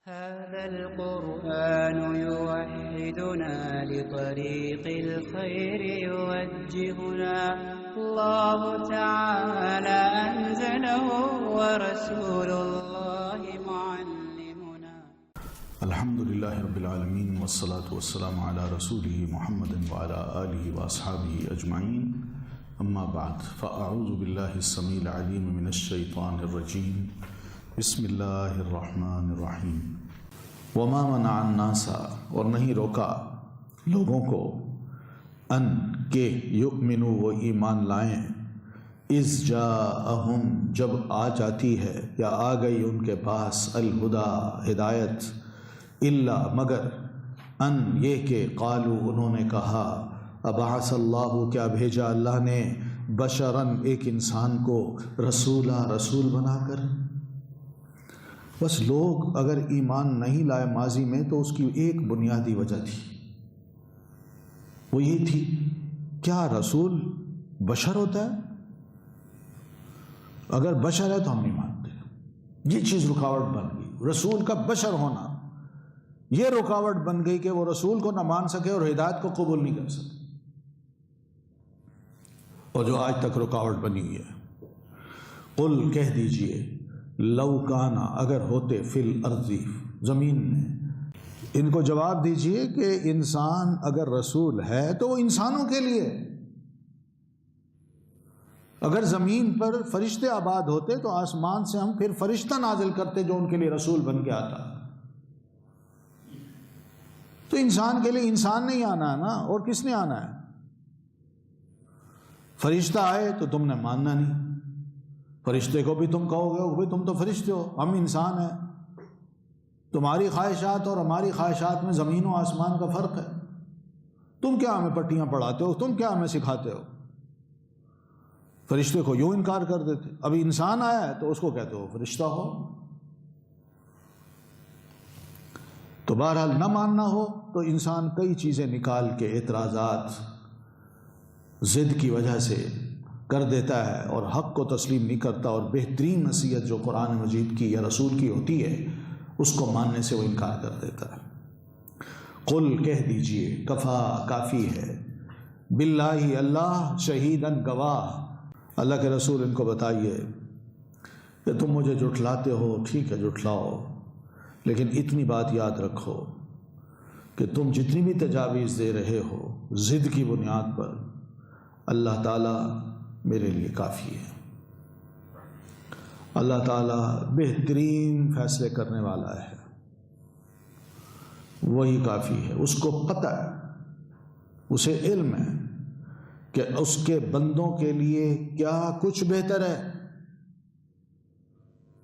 هذا القرآن يوحدنا لطريق الخير يوجهنا الله تعالى أنزله ورسول الله معلمنا. الحمد لله رب العالمين والصلاة والسلام على رسوله محمد وعلى آله وأصحابه أجمعين. أما بعد فأعوذ بالله السميع العليم من الشيطان الرجيم. بسم اللہ الرحمن الرحیم. وما منع الناس، اور نہیں روکا لوگوں کو، ان کہ یؤمنوا وہ ایمان لائیں، اذ جاءہم جب آ جاتی ہے یا آ گئی ان کے پاس الہدیٰ ہدایت، الا مگر ان یہ کہ قالوا انہوں نے کہا ابعث اللہ کیا بھیجا اللہ نے بشراً ایک انسان کو رسول بنا کر. بس لوگ اگر ایمان نہیں لائے ماضی میں تو اس کی ایک بنیادی وجہ تھی، وہ یہ تھی کیا رسول بشر ہوتا ہے؟ اگر بشر ہے تو ہم نہیں مانتے. یہ چیز رکاوٹ بن گئی، رسول کا بشر ہونا یہ رکاوٹ بن گئی کہ وہ رسول کو نہ مان سکے اور ہدایت کو قبول نہیں کر سکے، اور جو آج تک رکاوٹ بنی ہوئی ہے. قل کہہ دیجئے لو کانا اگر ہوتے فی الارض زمین میں، ان کو جواب دیجئے کہ انسان اگر رسول ہے تو وہ انسانوں کے لیے. اگر زمین پر فرشتے آباد ہوتے تو آسمان سے ہم پھر فرشتہ نازل کرتے جو ان کے لیے رسول بن کے آتا. تو انسان کے لیے انسان نہیں آنا ہے نا، اور کس نے آنا ہے؟ فرشتہ آئے تو تم نے ماننا نہیں، فرشتے کو بھی تم کہو گے بھائی تم تو فرشتے ہو، ہم انسان ہیں. تمہاری خواہشات اور ہماری خواہشات میں زمین و آسمان کا فرق ہے. تم کیا ہمیں پٹیاں پڑھاتے ہو، تم کیا ہمیں سکھاتے ہو؟ فرشتے کو یوں انکار کر دیتے. ابھی انسان آیا ہے تو اس کو کہتے ہو فرشتہ ہو. تو بہرحال نہ ماننا ہو تو انسان کئی چیزیں نکال کے اعتراضات ضد کی وجہ سے کر دیتا ہے اور حق کو تسلیم نہیں کرتا، اور بہترین نصیحت جو قرآن مجید کی یا رسول کی ہوتی ہے اس کو ماننے سے وہ انکار کر دیتا ہے. قل کہہ دیجئے کفا کافی ہے، باللہ اللہ شہیداً گواہ. اللہ کے رسول ان کو بتائیے کہ تم مجھے جھٹلاتے ہو، ٹھیک ہے جھٹلاؤ، لیکن اتنی بات یاد رکھو کہ تم جتنی بھی تجاویز دے رہے ہو ضد کی بنیاد پر، اللہ تعالیٰ میرے لیے کافی ہے. اللہ تعالیٰ بہترین فیصلے کرنے والا ہے، وہی کافی ہے. اس کو پتہ ہے، اسے علم ہے کہ اس کے بندوں کے لیے کیا کچھ بہتر ہے.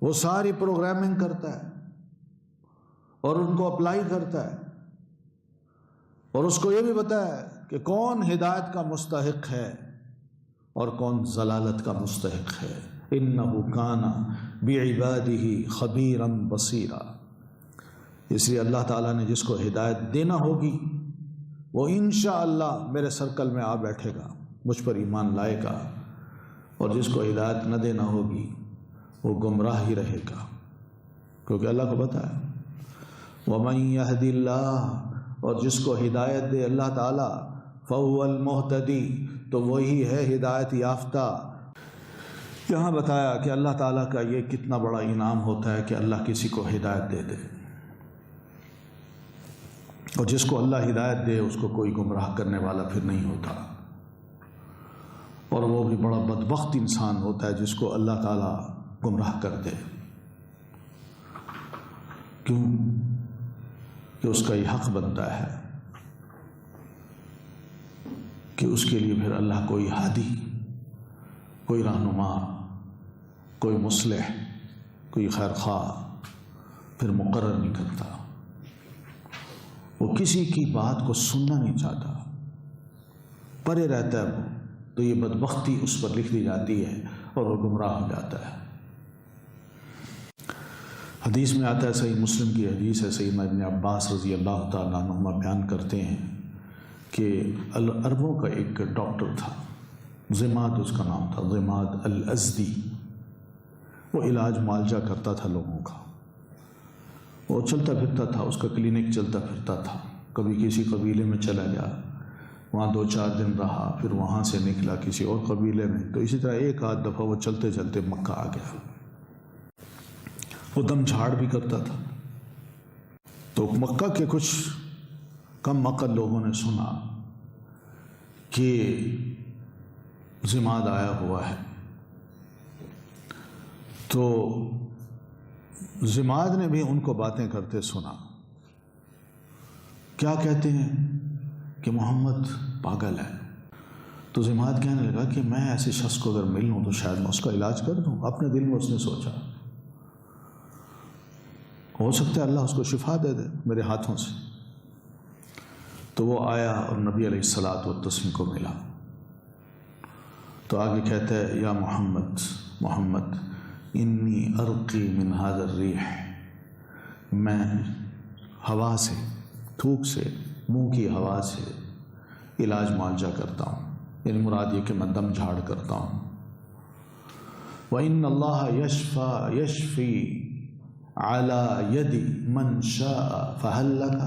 وہ ساری پروگرامنگ کرتا ہے اور ان کو اپلائی کرتا ہے، اور اس کو یہ بھی پتہ ہے کہ کون ہدایت کا مستحق ہے اور کون ضلالت کا مستحق ہے. انہ کان بعبادہ خبیرا بصیرا. اس لیے اللہ تعالیٰ نے جس کو ہدایت دینا ہوگی وہ انشاءاللہ میرے سرکل میں آ بیٹھے گا، مجھ پر ایمان لائے گا، اور جس کو ہدایت نہ دینا ہوگی وہ گمراہ ہی رہے گا، کیونکہ اللہ کو پتہ ہے وَمَن يَهْدِ اللَّهُ، اور جس کو ہدایت دے اللہ تعالیٰ فَهُوَ الْمُهْتَدِي، تو وہی ہے ہدایت یافتہ. یہاں بتایا کہ اللہ تعالیٰ کا یہ کتنا بڑا انعام ہوتا ہے کہ اللہ کسی کو ہدایت دے دے، اور جس کو اللہ ہدایت دے اس کو کوئی گمراہ کرنے والا پھر نہیں ہوتا. اور وہ بھی بڑا بدبخت انسان ہوتا ہے جس کو اللہ تعالیٰ گمراہ کر دے. کیوں؟ کہ اس کا یہ حق بنتا ہے کہ اس کے لیے پھر اللہ کوئی ہادی، کوئی رہنما، کوئی مصلح، کوئی خیر خواہ پھر مقرر نہیں کرتا. وہ کسی کی بات کو سننا نہیں چاہتا، پرے رہتا ہے وہ. تو یہ بدبختی اس پر لکھ دی جاتی ہے اور وہ گمراہ ہو جاتا ہے. حدیث میں آتا ہے، صحیح مسلم کی حدیث ہے، سیدنا ابن عباس رضی اللہ تعالیٰ عنہما بیان کرتے ہیں کہ عربوں کا ایک ڈاکٹر تھا، ضماد اس کا نام تھا، ضماد الازدی. وہ علاج معالجہ کرتا تھا لوگوں کا. وہ چلتا پھرتا تھا، اس کا کلینک چلتا پھرتا تھا. کبھی کسی قبیلے میں چلا گیا، وہاں 2-4 دن رہا، پھر وہاں سے نکلا کسی اور قبیلے میں. تو اسی طرح ایک آدھ دفعہ وہ چلتے چلتے مکہ آ گیا. وہ دم جھاڑ بھی کرتا تھا. تو مکہ کے کچھ کم عقل لوگوں نے سنا کہ ضماد آیا ہوا ہے. تو ضماد نے بھی ان کو باتیں کرتے سنا. کیا کہتے ہیں کہ محمد پاگل ہے. تو ضماد کہنے لگا کہ میں ایسے شخص کو اگر مل لوں تو شاید میں اس کا علاج کر دوں. اپنے دل میں اس نے سوچا ہو سکتا ہے اللہ اس کو شفا دے دے میرے ہاتھوں سے. تو وہ آیا اور نبی علیہ الصلاۃ والتسلیم کو ملا. تو آگے کہتا ہے یا محمد انی ارقی من هذا الریح، میں ہوا سے، تھوک سے، منہ کی ہوا سے علاج معالجہ کرتا ہوں. یعنی مراد یہ کہ میں دم جھاڑ کرتا ہوں. وَإِنَّ اللَّهَ يَشْفِي عَلَى يَدِ مَنْ شَاءَ فَهَلْ لَكَ،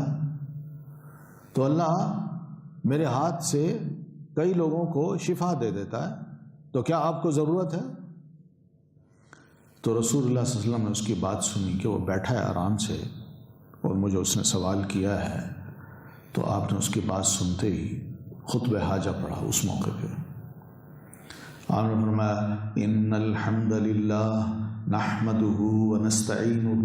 تو اللہ میرے ہاتھ سے کئی لوگوں کو شفا دے دیتا ہے، تو کیا آپ کو ضرورت ہے؟ تو رسول اللہ صلی اللہ علیہ وسلم نے اس کی بات سنی کہ وہ بیٹھا ہے آرام سے اور مجھے اس نے سوال کیا ہے. تو آپ نے اس کی بات سنتے ہی خطبہ حاجہ پڑھا. اس موقع پہ آپ نے فرمایا ان الحمد للہ نحمده ونستعینه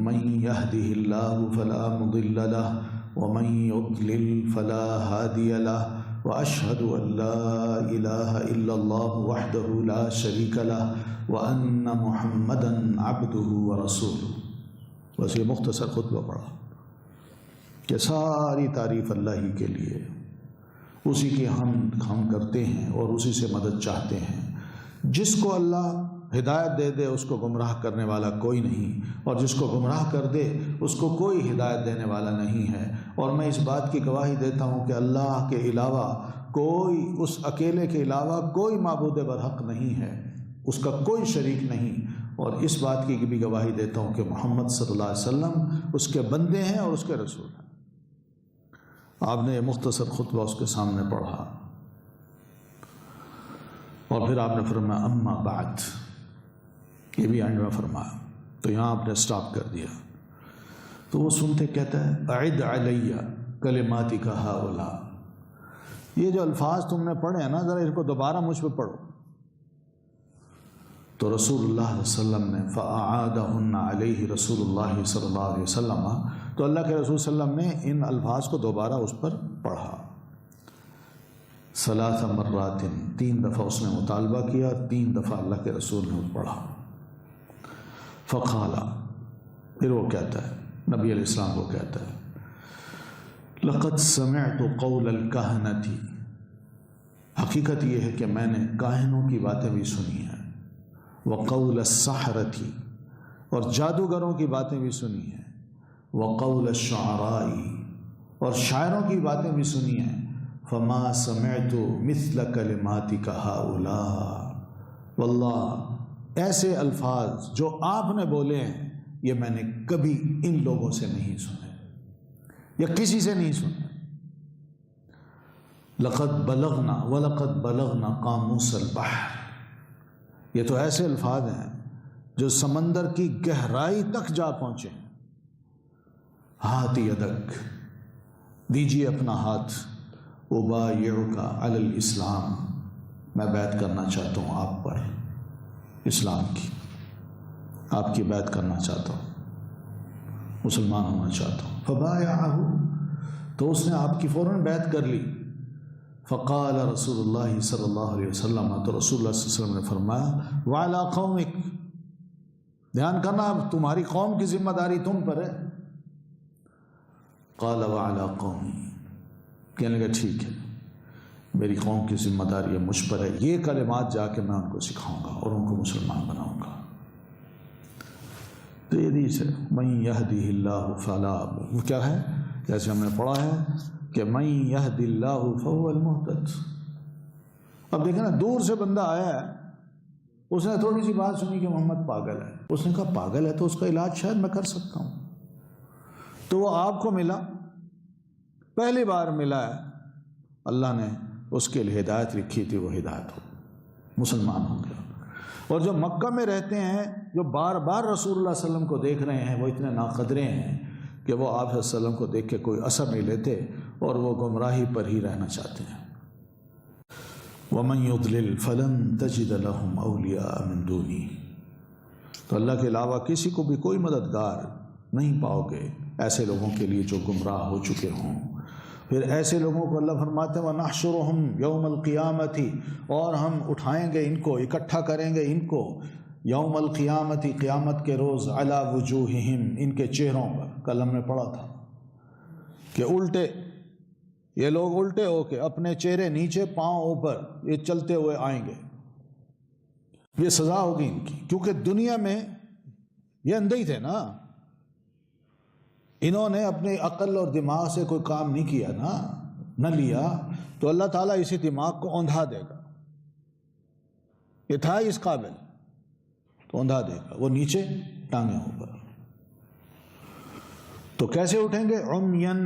من يهده الله فلا مضل له ومن يضلل فلا هادي له واشهد ان لا اله الا الله وحده لا شريك له وان محمدا عبده ورسوله. بس یہ مختصر خطبہ پڑھا کہ ساری تعریف اللہ ہی کے لیے، اسی کی ہم کرتے ہیں اور اسی سے مدد چاہتے ہیں. جس کو اللہ ہدایت دے دے اس کو گمراہ کرنے والا کوئی نہیں، اور جس کو گمراہ کر دے اس کو کوئی ہدایت دینے والا نہیں ہے. اور میں اس بات کی گواہی دیتا ہوں کہ اللہ کے علاوہ کوئی، اس اکیلے کے علاوہ کوئی معبود برحق نہیں ہے، اس کا کوئی شریک نہیں. اور اس بات کی بھی گواہی دیتا ہوں کہ محمد صلی اللہ علیہ وسلم اس کے بندے ہیں اور اس کے رسول ہیں. آپ نے یہ مختصر خطبہ اس کے سامنے پڑھا اور پھر آپ نے فرمایا اما بعد، یہ بھی اینڈ میں فرمایا. تو یہاں آپ نے سٹاپ کر دیا. تو وہ سنتے کہتا ہے اعد علی کلماتک ہؤلاء، یہ جو الفاظ تم نے پڑھے ہیں نا ذرا اس کو دوبارہ مجھ پہ پڑھو. تو رسول اللہ صلی اللہ علیہ وسلم نے فاعادہن علیہ رسول اللہ صلی اللہ علیہ وسلم، تو اللہ کے رسول صلی اللہ علیہ وسلم نے ان الفاظ کو دوبارہ اس پر پڑھا. 3 مرات، 3 دفعہ اس نے مطالبہ کیا، 3 دفعہ اللہ کے رسول نے پڑھا. فقال، پھر وہ کہتا ہے، نبی علیہ السلام کو کہتا ہے لقد سمعت قول الکہنۃ، حقیقت یہ ہے کہ میں نے کاہنوں کی باتیں بھی سنی ہیں، وقول السحرۃ، اور جادوگروں کی باتیں بھی سنی ہیں، وقول الشعراء، اور شاعروں کی باتیں بھی سنی ہیں. فما سمعت مثل کلماتک ہؤلاء، واللہ ایسے الفاظ جو آپ نے بولے ہیں یہ میں نے کبھی ان لوگوں سے نہیں سنے یا کسی سے نہیں سنے. لقد بلغنا ولقد بلغنا قاموس البحر، یہ تو ایسے الفاظ ہیں جو سمندر کی گہرائی تک جا پہنچے ہیں. ہاتھ یدک، دیجیے اپنا ہاتھ، ابایعک علی الاسلام، میں بیعت کرنا چاہتا ہوں آپ پر اسلام کی، آپ کی بیعت کرنا چاہتا ہوں، مسلمان ہونا چاہتا ہوں. فبایعہ، تو اس نے آپ کی فوراً بیعت کر لی. فقال رسول اللہ صلی اللہ علیہ وسلم، تو رسول اللہ صلی اللہ علیہ وسلم نے فرمایا وعلی قومک، دھیان کرنا اب تمہاری قوم کی ذمہ داری تم پر ہے. قال وعلی قومی، کہنے لگا ٹھیک ہے میری قوم کی ذمہ داری مجھ پر ہے، یہ کلمات جا کے میں ان کو سکھاؤں گا اور ان کو مسلمان بناؤں گا. تو یہ حدیث ہے من یہدہ اللہ فلا، وہ کیا ہے جیسے ہم نے پڑھا ہے کہ من یہد اللہ فہو المہتد. اب دیکھیں نا، دور سے بندہ آیا ہے، اس نے تھوڑی سی بات سنی کہ محمد پاگل ہے، اس نے کہا پاگل ہے تو اس کا علاج شاید میں کر سکتا ہوں. تو وہ آپ کو ملا، پہلی بار ملا ہے، اللہ نے اس کے لیے ہدایت لکھی تھی، وہ ہدایت ہو، مسلمان ہو گیا۔ اور جو مکہ میں رہتے ہیں، جو بار بار رسول اللہ صلی اللہ علیہ وسلم کو دیکھ رہے ہیں، وہ اتنے ناقدرے ہیں کہ وہ آپ صلی اللہ علیہ وسلم کو دیکھ کے کوئی اثر نہیں لیتے اور وہ گمراہی پر ہی رہنا چاہتے ہیں۔ وَمَن يُضْلِلْ فَلَن تَجِدَ لَهُمْ أَوْلِيَاءَ مِن دُونِهِ، تو اللہ کے علاوہ کسی کو بھی کوئی مددگار نہیں پاؤ گے ایسے لوگوں کے لیے جو گمراہ ہو چکے ہوں۔ پھر ایسے لوگوں کو اللہ فرماتے ہیں وَنَحْشُرُهُمْ يَوْمَ الْقِيَامَةِ، اور ہم اٹھائیں گے ان کو، اکٹھا کریں گے ان کو، یوم القیامت، قیامت کے روز، علی وجوہہم، ان کے چہروں پر۔ کل ہم نے پڑھا تھا کہ الٹے، یہ لوگ الٹے ہو کے اپنے چہرے نیچے پاؤں اوپر یہ چلتے ہوئے آئیں گے، یہ سزا ہوگی ان کی، کیونکہ دنیا میں یہ اندھے ہی تھے نا، انہوں نے اپنی عقل اور دماغ سے کوئی کام نہیں کیا نا، نہ لیا، تو اللہ تعالیٰ اسی دماغ کو اوندھا دے گا، یہ تھا اس قابل تو اوندھا دے گا، وہ نیچے ٹانگیں اوپر۔ تو کیسے اٹھیں گے؟ عمین،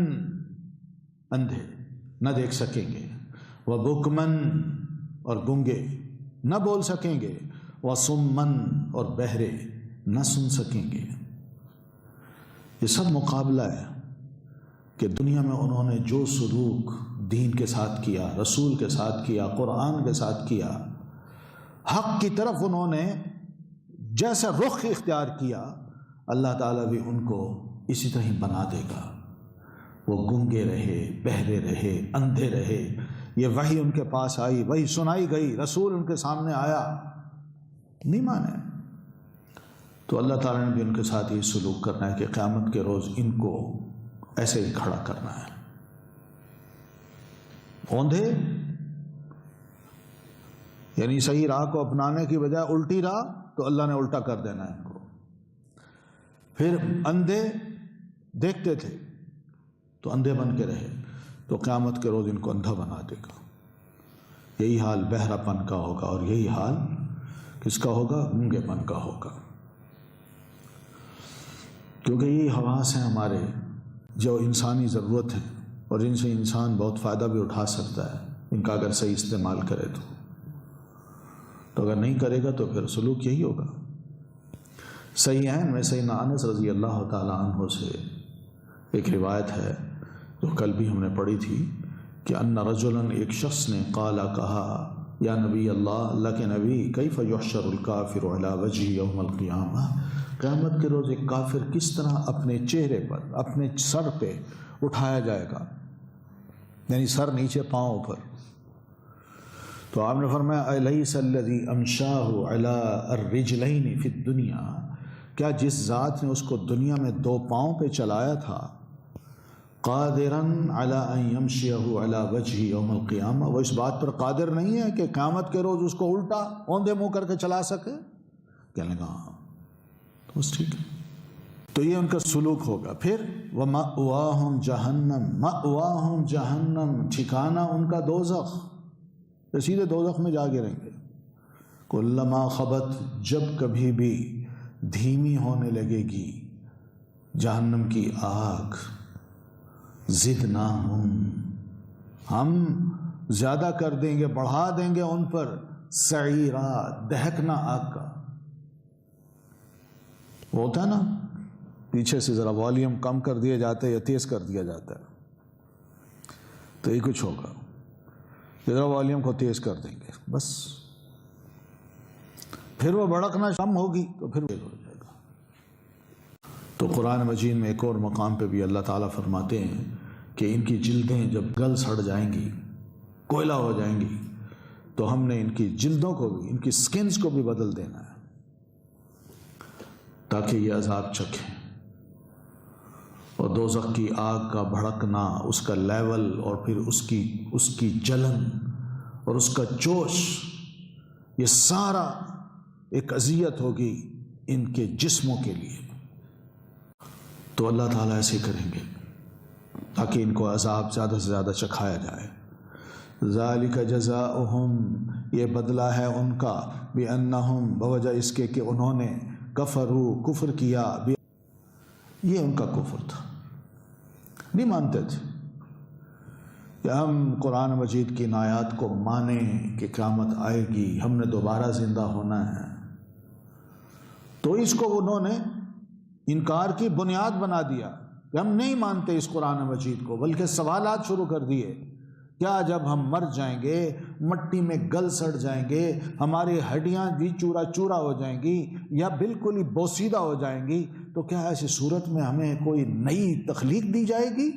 اندھے، نہ دیکھ سکیں گے، وبکمن، اور گنگے، نہ بول سکیں گے، وصمن، اور بہرے، نہ سن سکیں گے۔ یہ سب مقابلہ ہے کہ دنیا میں انہوں نے جو سلوک دین کے ساتھ کیا، رسول کے ساتھ کیا، قرآن کے ساتھ کیا، حق کی طرف انہوں نے جیسا رخ اختیار کیا، اللہ تعالیٰ بھی ان کو اسی طرح بنا دے گا۔ وہ گنگے رہے، بہرے رہے، اندھے رہے، یہ وحی ان کے پاس آئی، وحی سنائی گئی، رسول ان کے سامنے آیا، نہیں مانے، تو اللہ تعالیٰ نے بھی ان کے ساتھ یہ سلوک کرنا ہے کہ قیامت کے روز ان کو ایسے ہی کھڑا کرنا ہے۔ اوندھے یعنی صحیح راہ کو اپنانے کی بجائے الٹی راہ، تو اللہ نے الٹا کر دینا ہے ان کو۔ پھر اندھے دیکھتے تھے تو اندھے بن کے رہے، تو قیامت کے روز ان کو اندھا بنا دے گا۔ یہی حال بہرا پن کا ہوگا، اور یہی حال کس کا ہوگا؟ گنگے پن کا ہوگا، کیونکہ یہ حواس ہیں ہمارے جو انسانی ضرورت ہے اور جن سے انسان بہت فائدہ بھی اٹھا سکتا ہے، ان کا اگر صحیح استعمال کرے تو اگر نہیں کرے گا تو پھر سلوک یہی ہوگا۔ صحیح ہے، میں سیدنا انس رضی اللہ تعالیٰ عنہ سے ایک روایت ہے جو کل بھی ہم نے پڑھی تھی کہ ان رجلا، ایک شخص نے، قال، کہا، یا نبی اللہ، اللہ کے نبی، کیف یحشر الکافر علی وجہ یوم القیامہ، قیامت کے روز ایک کافر کس طرح اپنے چہرے پر، اپنے سر پہ اٹھایا جائے گا، یعنی سر نیچے پاؤں پر۔ تو آپ نے فرمایا الیس الذی امشاہ علی الرجلین فی الدنیا، کیا جس ذات نے اس کو دنیا میں دو پاؤں پہ چلایا تھا، قادرا علی ان یمشیہ علی وجہ یوم القیامہ، وہ اس بات پر قادر نہیں ہے کہ قیامت کے روز اس کو الٹا اوندے منہ کر کے چلا سکے؟ کہنے لگا ہاں، تو بس ٹھیک ہے۔ تو یہ ان کا سلوک ہوگا۔ پھر وَمَأْوَاهُمْ جَهَنَّمْ، مَأْوَاهُمْ جَهَنَّمْ، ٹھکانہ ان کا دوزخ، تو سیدھے دوزخ میں جا گریں گے۔ کُلَّمَا خَبَتْ، جب کبھی بھی دھیمی ہونے لگے گی جہنم کی آگ، زدناہم، ہم زیادہ کر دیں گے، بڑھا دیں گے ان پر، سعیرا، دہکنا آگ کا۔ وہ ہوتا ہے نا پیچھے سے ذرا والیوم کم کر دیا جاتا ہے یا تیز کر دیا جاتا ہے، تو یہ کچھ ہوگا، ذرا والیوم کو تیز کر دیں گے بس، پھر وہ بڑکنا کم ہوگی تو پھر تیز ہو جائے گا۔ تو قرآن مجید میں ایک اور مقام پہ بھی اللہ تعالیٰ فرماتے ہیں کہ ان کی جلدیں جب گل سڑ جائیں گی، کوئلہ ہو جائیں گی، تو ہم نے ان کی جلدوں کو بھی، ان کی سکنز کو بھی بدل دینا ہے تاکہ یہ عذاب چکھیں۔ اور دوزخ کی آگ کا بھڑکنا، اس کا لیول، اور پھر اس کی جلن اور اس کا جوش، یہ سارا ایک اذیت ہوگی ان کے جسموں کے لیے۔ تو اللہ تعالیٰ ایسے کریں گے تاکہ ان کو عذاب زیادہ سے زیادہ چکھایا جائے۔ ذالک جزاؤہم، یہ بدلہ ہے ان کا، بأنہم، بوجہ اس کے کہ انہوں نے، کفروا، کفر کیا، یہ ان کا کفر تھا، نہیں مانتے تھے کہ ہم قرآن مجید کی ان آیات کو مانیں کہ قیامت آئے گی، ہم نے دوبارہ زندہ ہونا ہے. تو اس کو انہوں نے انکار کی بنیاد بنا دیا کہ ہم نہیں مانتے اس قرآن مجید کو، بلکہ سوالات شروع کر دیے. کیا جب ہم مر جائیں گے، مٹی میں گل سڑ جائیں گے، ہماری ہڈیاں بھی چورا چورا ہو جائیں گی یا بالکل ہی بوسیدہ ہو جائیں گی، تو کیا ایسی صورت میں ہمیں کوئی نئی تخلیق دی جائے گی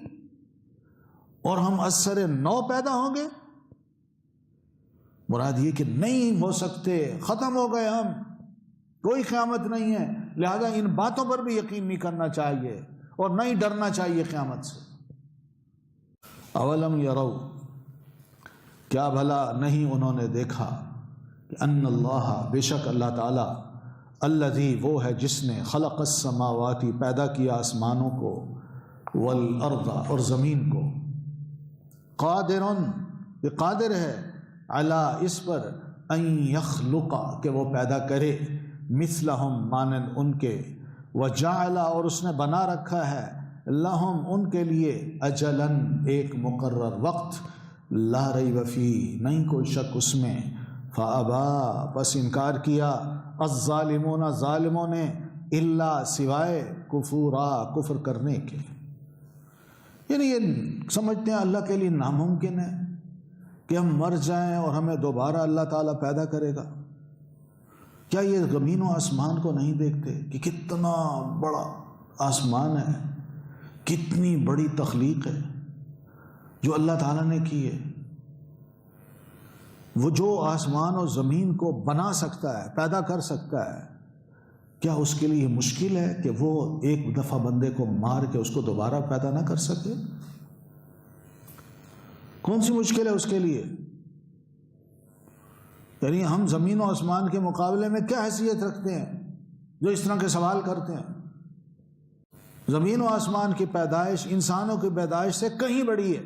اور ہم از سر نو پیدا ہوں گے؟ مراد یہ کہ نہیں ہو سکتے، ختم ہو گئے ہم، کوئی قیامت نہیں ہے. لہذا ان باتوں پر بھی یقین نہیں کرنا چاہیے اور نہیں ڈرنا چاہیے قیامت سے. اولم یرو، کیا بھلا نہیں انہوں نے دیکھا کہ ان اللہ، بے شک اللہ تعالی، الذی، وہ ہے جس نے خلق السماوات، پیدا کیا آسمانوں کو، والارض، اور زمین کو، قادر، یہ قادر ہے، علی، اس پر، ان یخلق، کہ وہ پیدا کرے، مثلہم، مانند ان کے، وجعل، اور اس نے بنا رکھا ہے، لہم، ان کے لیے، اجلاً، ایک مقرر وقت، لا ریب فیہ، نہیں کوئی شک اس میں، فابا، پس انکار کیا، الظالمون، ظالموں نے، الا، سوائے، کفورا، کفر کرنے کے. یعنی یہ سمجھتے ہیں اللہ کے لیے ناممکن ہے کہ ہم مر جائیں اور ہمیں دوبارہ اللہ تعالیٰ پیدا کرے گا. کیا یہ زمین و آسمان کو نہیں دیکھتے کہ کتنا بڑا آسمان ہے، کتنی بڑی تخلیق ہے جو اللہ تعالیٰ نے کی ہے؟ وہ جو آسمان اور زمین کو بنا سکتا ہے، پیدا کر سکتا ہے، کیا اس کے لیے مشکل ہے کہ وہ ایک دفعہ بندے کو مار کے اس کو دوبارہ پیدا نہ کر سکے؟ کون سی مشکل ہے اس کے لیے؟ یعنی ہم زمین و آسمان کے مقابلے میں کیا حیثیت رکھتے ہیں جو اس طرح کے سوال کرتے ہیں؟ زمین و آسمان کی پیدائش انسانوں کی پیدائش سے کہیں بڑی ہے،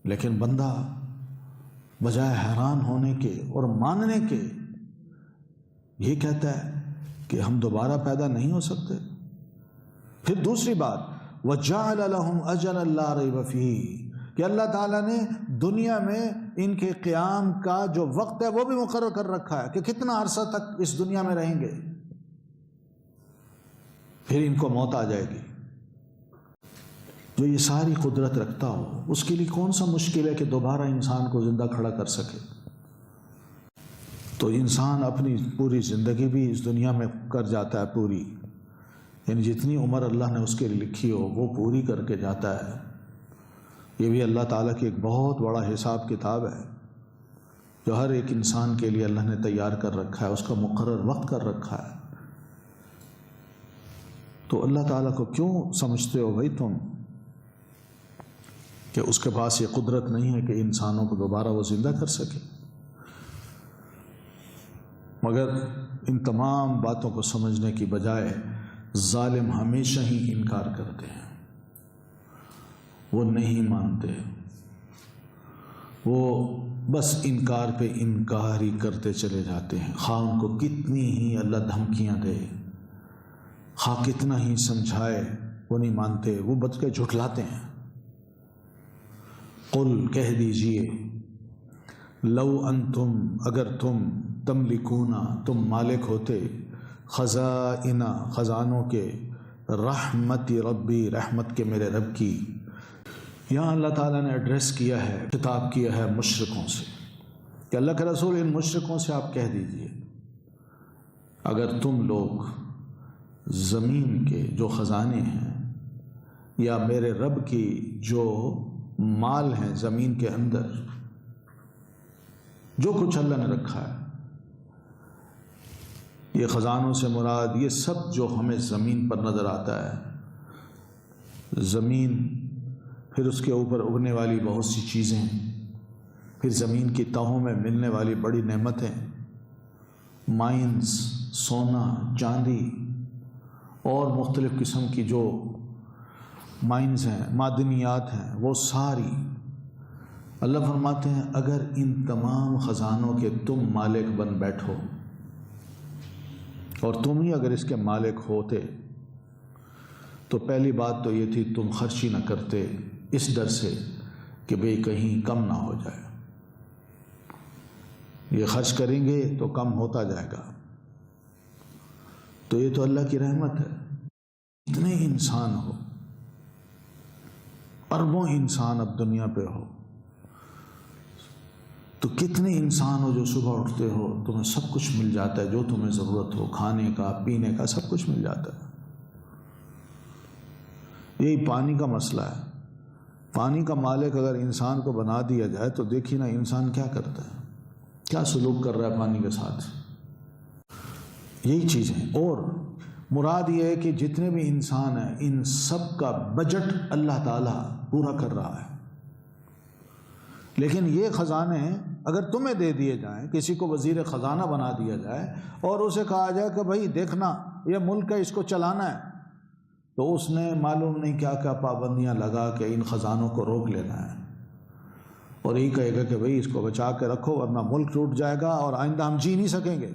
لیکن بندہ بجائے حیران ہونے کے اور ماننے کے یہ کہتا ہے کہ ہم دوبارہ پیدا نہیں ہو سکتے. پھر دوسری بات، وَجَعَلَ لَهُمْ أَجَلًا لَا رَيْبَ فِيهِ، کہ اللہ تعالیٰ نے دنیا میں ان کے قیام کا جو وقت ہے وہ بھی مقرر کر رکھا ہے کہ کتنا عرصہ تک اس دنیا میں رہیں گے، پھر ان کو موت آ جائے گی. جو یہ ساری قدرت رکھتا ہو اس کے لیے کون سا مشکل ہے کہ دوبارہ انسان کو زندہ کھڑا کر سکے؟ تو انسان اپنی پوری زندگی بھی اس دنیا میں کر جاتا ہے پوری، یعنی جتنی عمر اللہ نے اس کے لیے لکھی ہو وہ پوری کر کے جاتا ہے. یہ بھی اللہ تعالیٰ کی ایک بہت بڑا حساب کتاب ہے جو ہر ایک انسان کے لیے اللہ نے تیار کر رکھا ہے، اس کا مقرر وقت کر رکھا ہے. تو اللہ تعالیٰ کو کیوں سمجھتے ہو بھائی تم کہ اس کے پاس یہ قدرت نہیں ہے کہ انسانوں کو دوبارہ وہ زندہ کر سکے؟ مگر ان تمام باتوں کو سمجھنے کی بجائے ظالم ہمیشہ ہی انکار کرتے ہیں، وہ نہیں مانتے، وہ بس انکار پہ انکار ہی کرتے چلے جاتے ہیں. خواہ ان کو کتنی ہی اللہ دھمکیاں دے، خواہ کتنا ہی سمجھائے، وہ نہیں مانتے، وہ بچ کے جھٹلاتے ہیں. قل، کہہ دیجئے، لو انتم، اگر تم، تملکون، تم مالک ہوتے، خزائن، خزانوں کے، رحمت ربی، رحمت کے میرے رب کی. یہاں اللہ تعالیٰ نے ایڈریس کیا ہے، خطاب کیا ہے مشرکوں سے کہ اللہ کے رسول ان مشرکوں سے آپ کہہ دیجئے اگر تم لوگ زمین کے جو خزانے ہیں یا میرے رب کی جو مال ہیں زمین کے اندر، جو کچھ اللہ نے رکھا ہے، یہ خزانوں سے مراد یہ سب جو ہمیں زمین پر نظر آتا ہے، زمین، پھر اس کے اوپر اگنے والی بہت سی چیزیں، پھر زمین کی تہوں میں ملنے والی بڑی نعمتیں، مائنز، سونا، چاندی اور مختلف قسم کی جو مائنز ہیں، معدنیات ہیں، وہ ساری اللہ فرماتے ہیں اگر ان تمام خزانوں کے تم مالک بن بیٹھو اور تم ہی اگر اس کے مالک ہوتے تو پہلی بات تو یہ تھی تم خرچ ہی نہ کرتے اس ڈر سے کہ بھئی کہیں کم نہ ہو جائے. یہ خرچ کریں گے تو کم ہوتا جائے گا. تو یہ تو اللہ کی رحمت ہے. اتنے انسان ہو، اربوں انسان اب دنیا پہ ہو، تو کتنے انسان ہو جو صبح اٹھتے ہو تمہیں سب کچھ مل جاتا ہے، جو تمہیں ضرورت ہو، کھانے کا پینے کا سب کچھ مل جاتا ہے. یہی پانی کا مسئلہ ہے. پانی کا مالک اگر انسان کو بنا دیا جائے تو دیکھیے نا انسان کیا کرتا ہے، کیا سلوک کر رہا ہے پانی کے ساتھ. یہی چیز ہے. اور مراد یہ ہے کہ جتنے بھی انسان ہیں ان سب کا بجٹ اللہ تعالیٰ پورا کر رہا ہے. لیکن یہ خزانے اگر تمہیں دے دیے جائیں، کسی کو وزیر خزانہ بنا دیا جائے اور اسے کہا جائے کہ بھائی دیکھنا یہ ملک ہے، اس کو چلانا ہے، تو اس نے معلوم نہیں کیا کیا پابندیاں لگا کہ ان خزانوں کو روک لینا ہے، اور یہی کہے گا کہ بھئی اس کو بچا کے رکھو ورنہ ملک ٹوٹ جائے گا اور آئندہ ہم جی نہیں سکیں گے.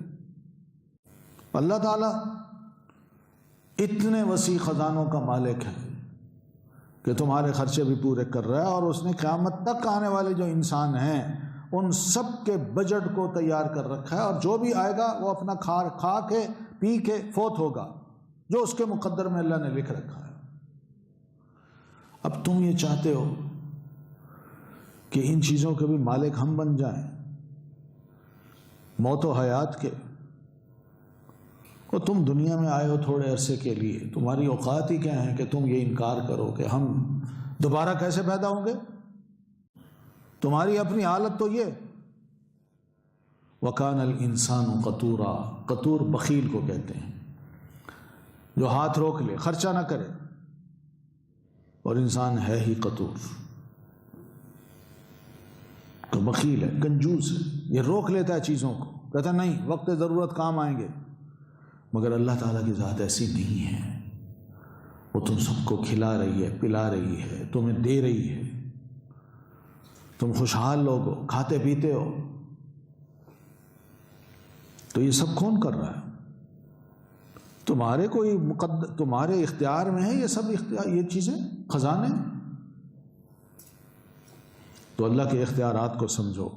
اللہ تعالیٰ اتنے وسیع خزانوں کا مالک ہے کہ تمہارے خرچے بھی پورے کر رہا ہے، اور اس نے قیامت تک آنے والے جو انسان ہیں ان سب کے بجٹ کو تیار کر رکھا ہے، اور جو بھی آئے گا وہ اپنا کھا کے پی کے فوت ہوگا، جو اس کے مقدر میں اللہ نے لکھ رکھا ہے. اب تم یہ چاہتے ہو کہ ان چیزوں کے بھی مالک ہم بن جائیں، موت و حیات کے. اور تم دنیا میں آئے ہو تھوڑے عرصے کے لیے، تمہاری اوقات ہی کیا ہیں کہ تم یہ انکار کرو کہ ہم دوبارہ کیسے پیدا ہوں گے. تمہاری اپنی حالت تو یہ. وَكَانَ الْإِنسَانُ قَتُورًا، قطور بخیل کو کہتے ہیں، جو ہاتھ روک لے، خرچہ نہ کرے. اور انسان ہے ہی قطور، تو بخیل ہے، کنجوس ہے. یہ روک لیتا ہے چیزوں کو، کہتا ہے نہیں وقت ضرورت کام آئیں گے. مگر اللہ تعالیٰ کی ذات ایسی نہیں ہے. وہ تم سب کو کھلا رہی ہے، پلا رہی ہے، تمہیں دے رہی ہے. تم خوشحال لوگ ہو، کھاتے پیتے ہو. تو یہ سب کون کر رہا ہے؟ تمہارے کوئی تمہارے اختیار میں ہے یہ سب اختیار، یہ چیزیں، خزانے. تو اللہ کے اختیارات کو سمجھو.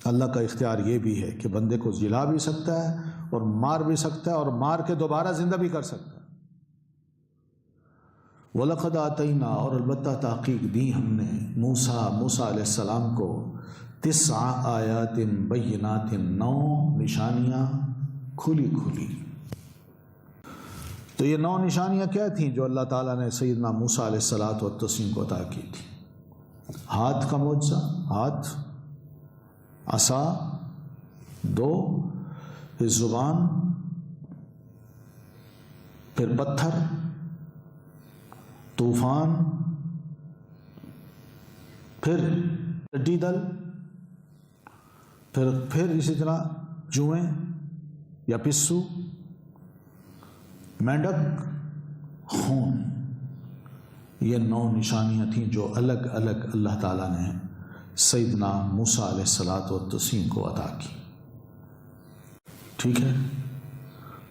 اللہ کا اختیار یہ بھی ہے کہ بندے کو جلا بھی سکتا ہے اور مار بھی سکتا ہے، اور مار کے دوبارہ زندہ بھی کر سکتا ہے. وَلَقَدْ آتَيْنَا، اور البتہ تحقیق دی ہم نے موسیٰ علیہ السلام کو 9 آیات بینات، 9 نشانیاں کھلی کھلی. تو یہ 9 نشانیاں کیا تھیں جو اللہ تعالیٰ نے سیدنا موسیٰ علیہ السلام کو عطا کی تھی؟ ہاتھ کا معجزہ، ہاتھ، عصا، 2 پھر زبان، پھر پتھر، طوفان، پھر ٹڈی دل، پھر اسی طرح جوئیں یا پسو، مینڈک، خون. یہ 9 نشانیاں تھیں جو الگ الگ اللہ تعالیٰ نے سیدنا موسیٰ علیہ السلام کو عطا کی. ٹھیک ہے.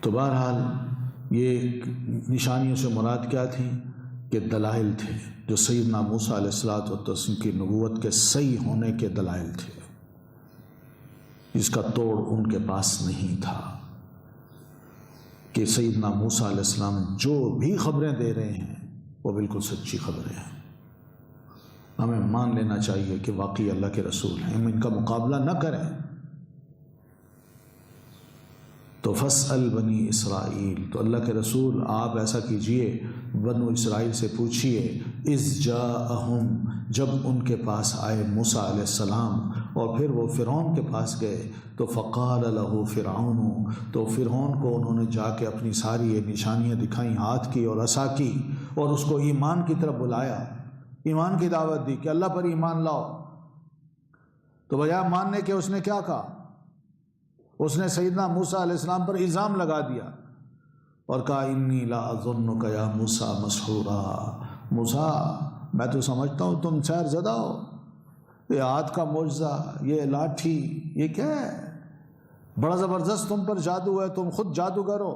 تو بہرحال یہ نشانیوں سے مراد کیا تھیں کہ دلائل تھے جو سیدنا موسیٰ علیہ السلام کی نبوت کے صحیح ہونے کے دلائل تھے، جس کا توڑ ان کے پاس نہیں تھا. کہ سیدنا موسیٰ علیہ السلام جو بھی خبریں دے رہے ہیں وہ بالکل سچی خبریں ہیں. ہمیں مان لینا چاہیے کہ واقعی اللہ کے رسول ہیں، ہم ان کا مقابلہ نہ کریں. تو فَاسْأَلْ بنی اسرائیل، تو اللہ کے رسول آپ ایسا کیجئے، بنو اسرائیل سے پوچھئے، اِذْ جَاءَهُمْ، جب ان کے پاس آئے موسیٰ علیہ السلام اور پھر وہ فرعون کے پاس گئے، تو فَقَالَ لَهُ فِرْعَوْنُ، تو فرعون کو انہوں نے جا کے اپنی ساری یہ نشانیاں دکھائیں، ہاتھ کی اور عصا کی، اور اس کو ایمان کی طرف بلایا، ایمان کی دعوت دی کہ اللہ پر ایمان لاؤ. تو بجائے ماننے کے اس نے کیا کہا؟ اس نے سیدنا موسیٰ علیہ السلام پر الزام لگا دیا اور کہا انی لا اظنک یا موسیٰ مسحورا، موسیٰ میں تو سمجھتا ہوں تم سحر زدہ ہو. یہ ہاتھ کا معجزہ، یہ لاٹھی، یہ کیا ہے؟ بڑا زبردست تم پر جادو ہے، تم خود جادوگر ہو.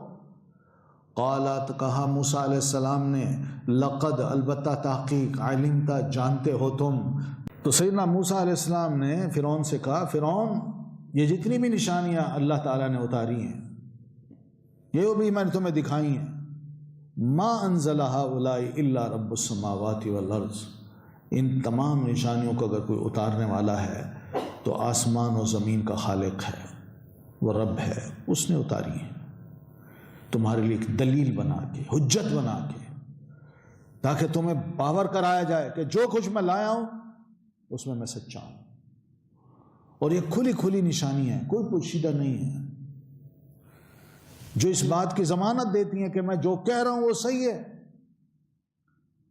قالت کہا موسیٰ علیہ السلام نے لقد البتہ تحقیق علمتا جانتے ہو تم. تو سیدنا موسیٰ علیہ السلام نے فرعون سے کہا فرعون یہ جتنی بھی نشانیاں اللہ تعالیٰ نے اتاری ہیں یہ بھی میں نے تمہیں دکھائی ہیں ما انزل هؤلاء الا رب السماوات والارض، ان تمام نشانیوں کو اگر کوئی اتارنے والا ہے تو آسمان و زمین کا خالق ہے، وہ رب ہے، اس نے اتاری ہیں تمہارے لیے ایک دلیل بنا کے، حجت بنا کے، تاکہ تمہیں باور کرایا جائے کہ جو کچھ میں لایا ہوں اس میں سچا ہوں. اور یہ کھلی کھلی نشانی ہے، کوئی پوشیدہ نہیں ہے، جو اس بات کی ضمانت دیتی ہیں کہ میں جو کہہ رہا ہوں وہ صحیح ہے.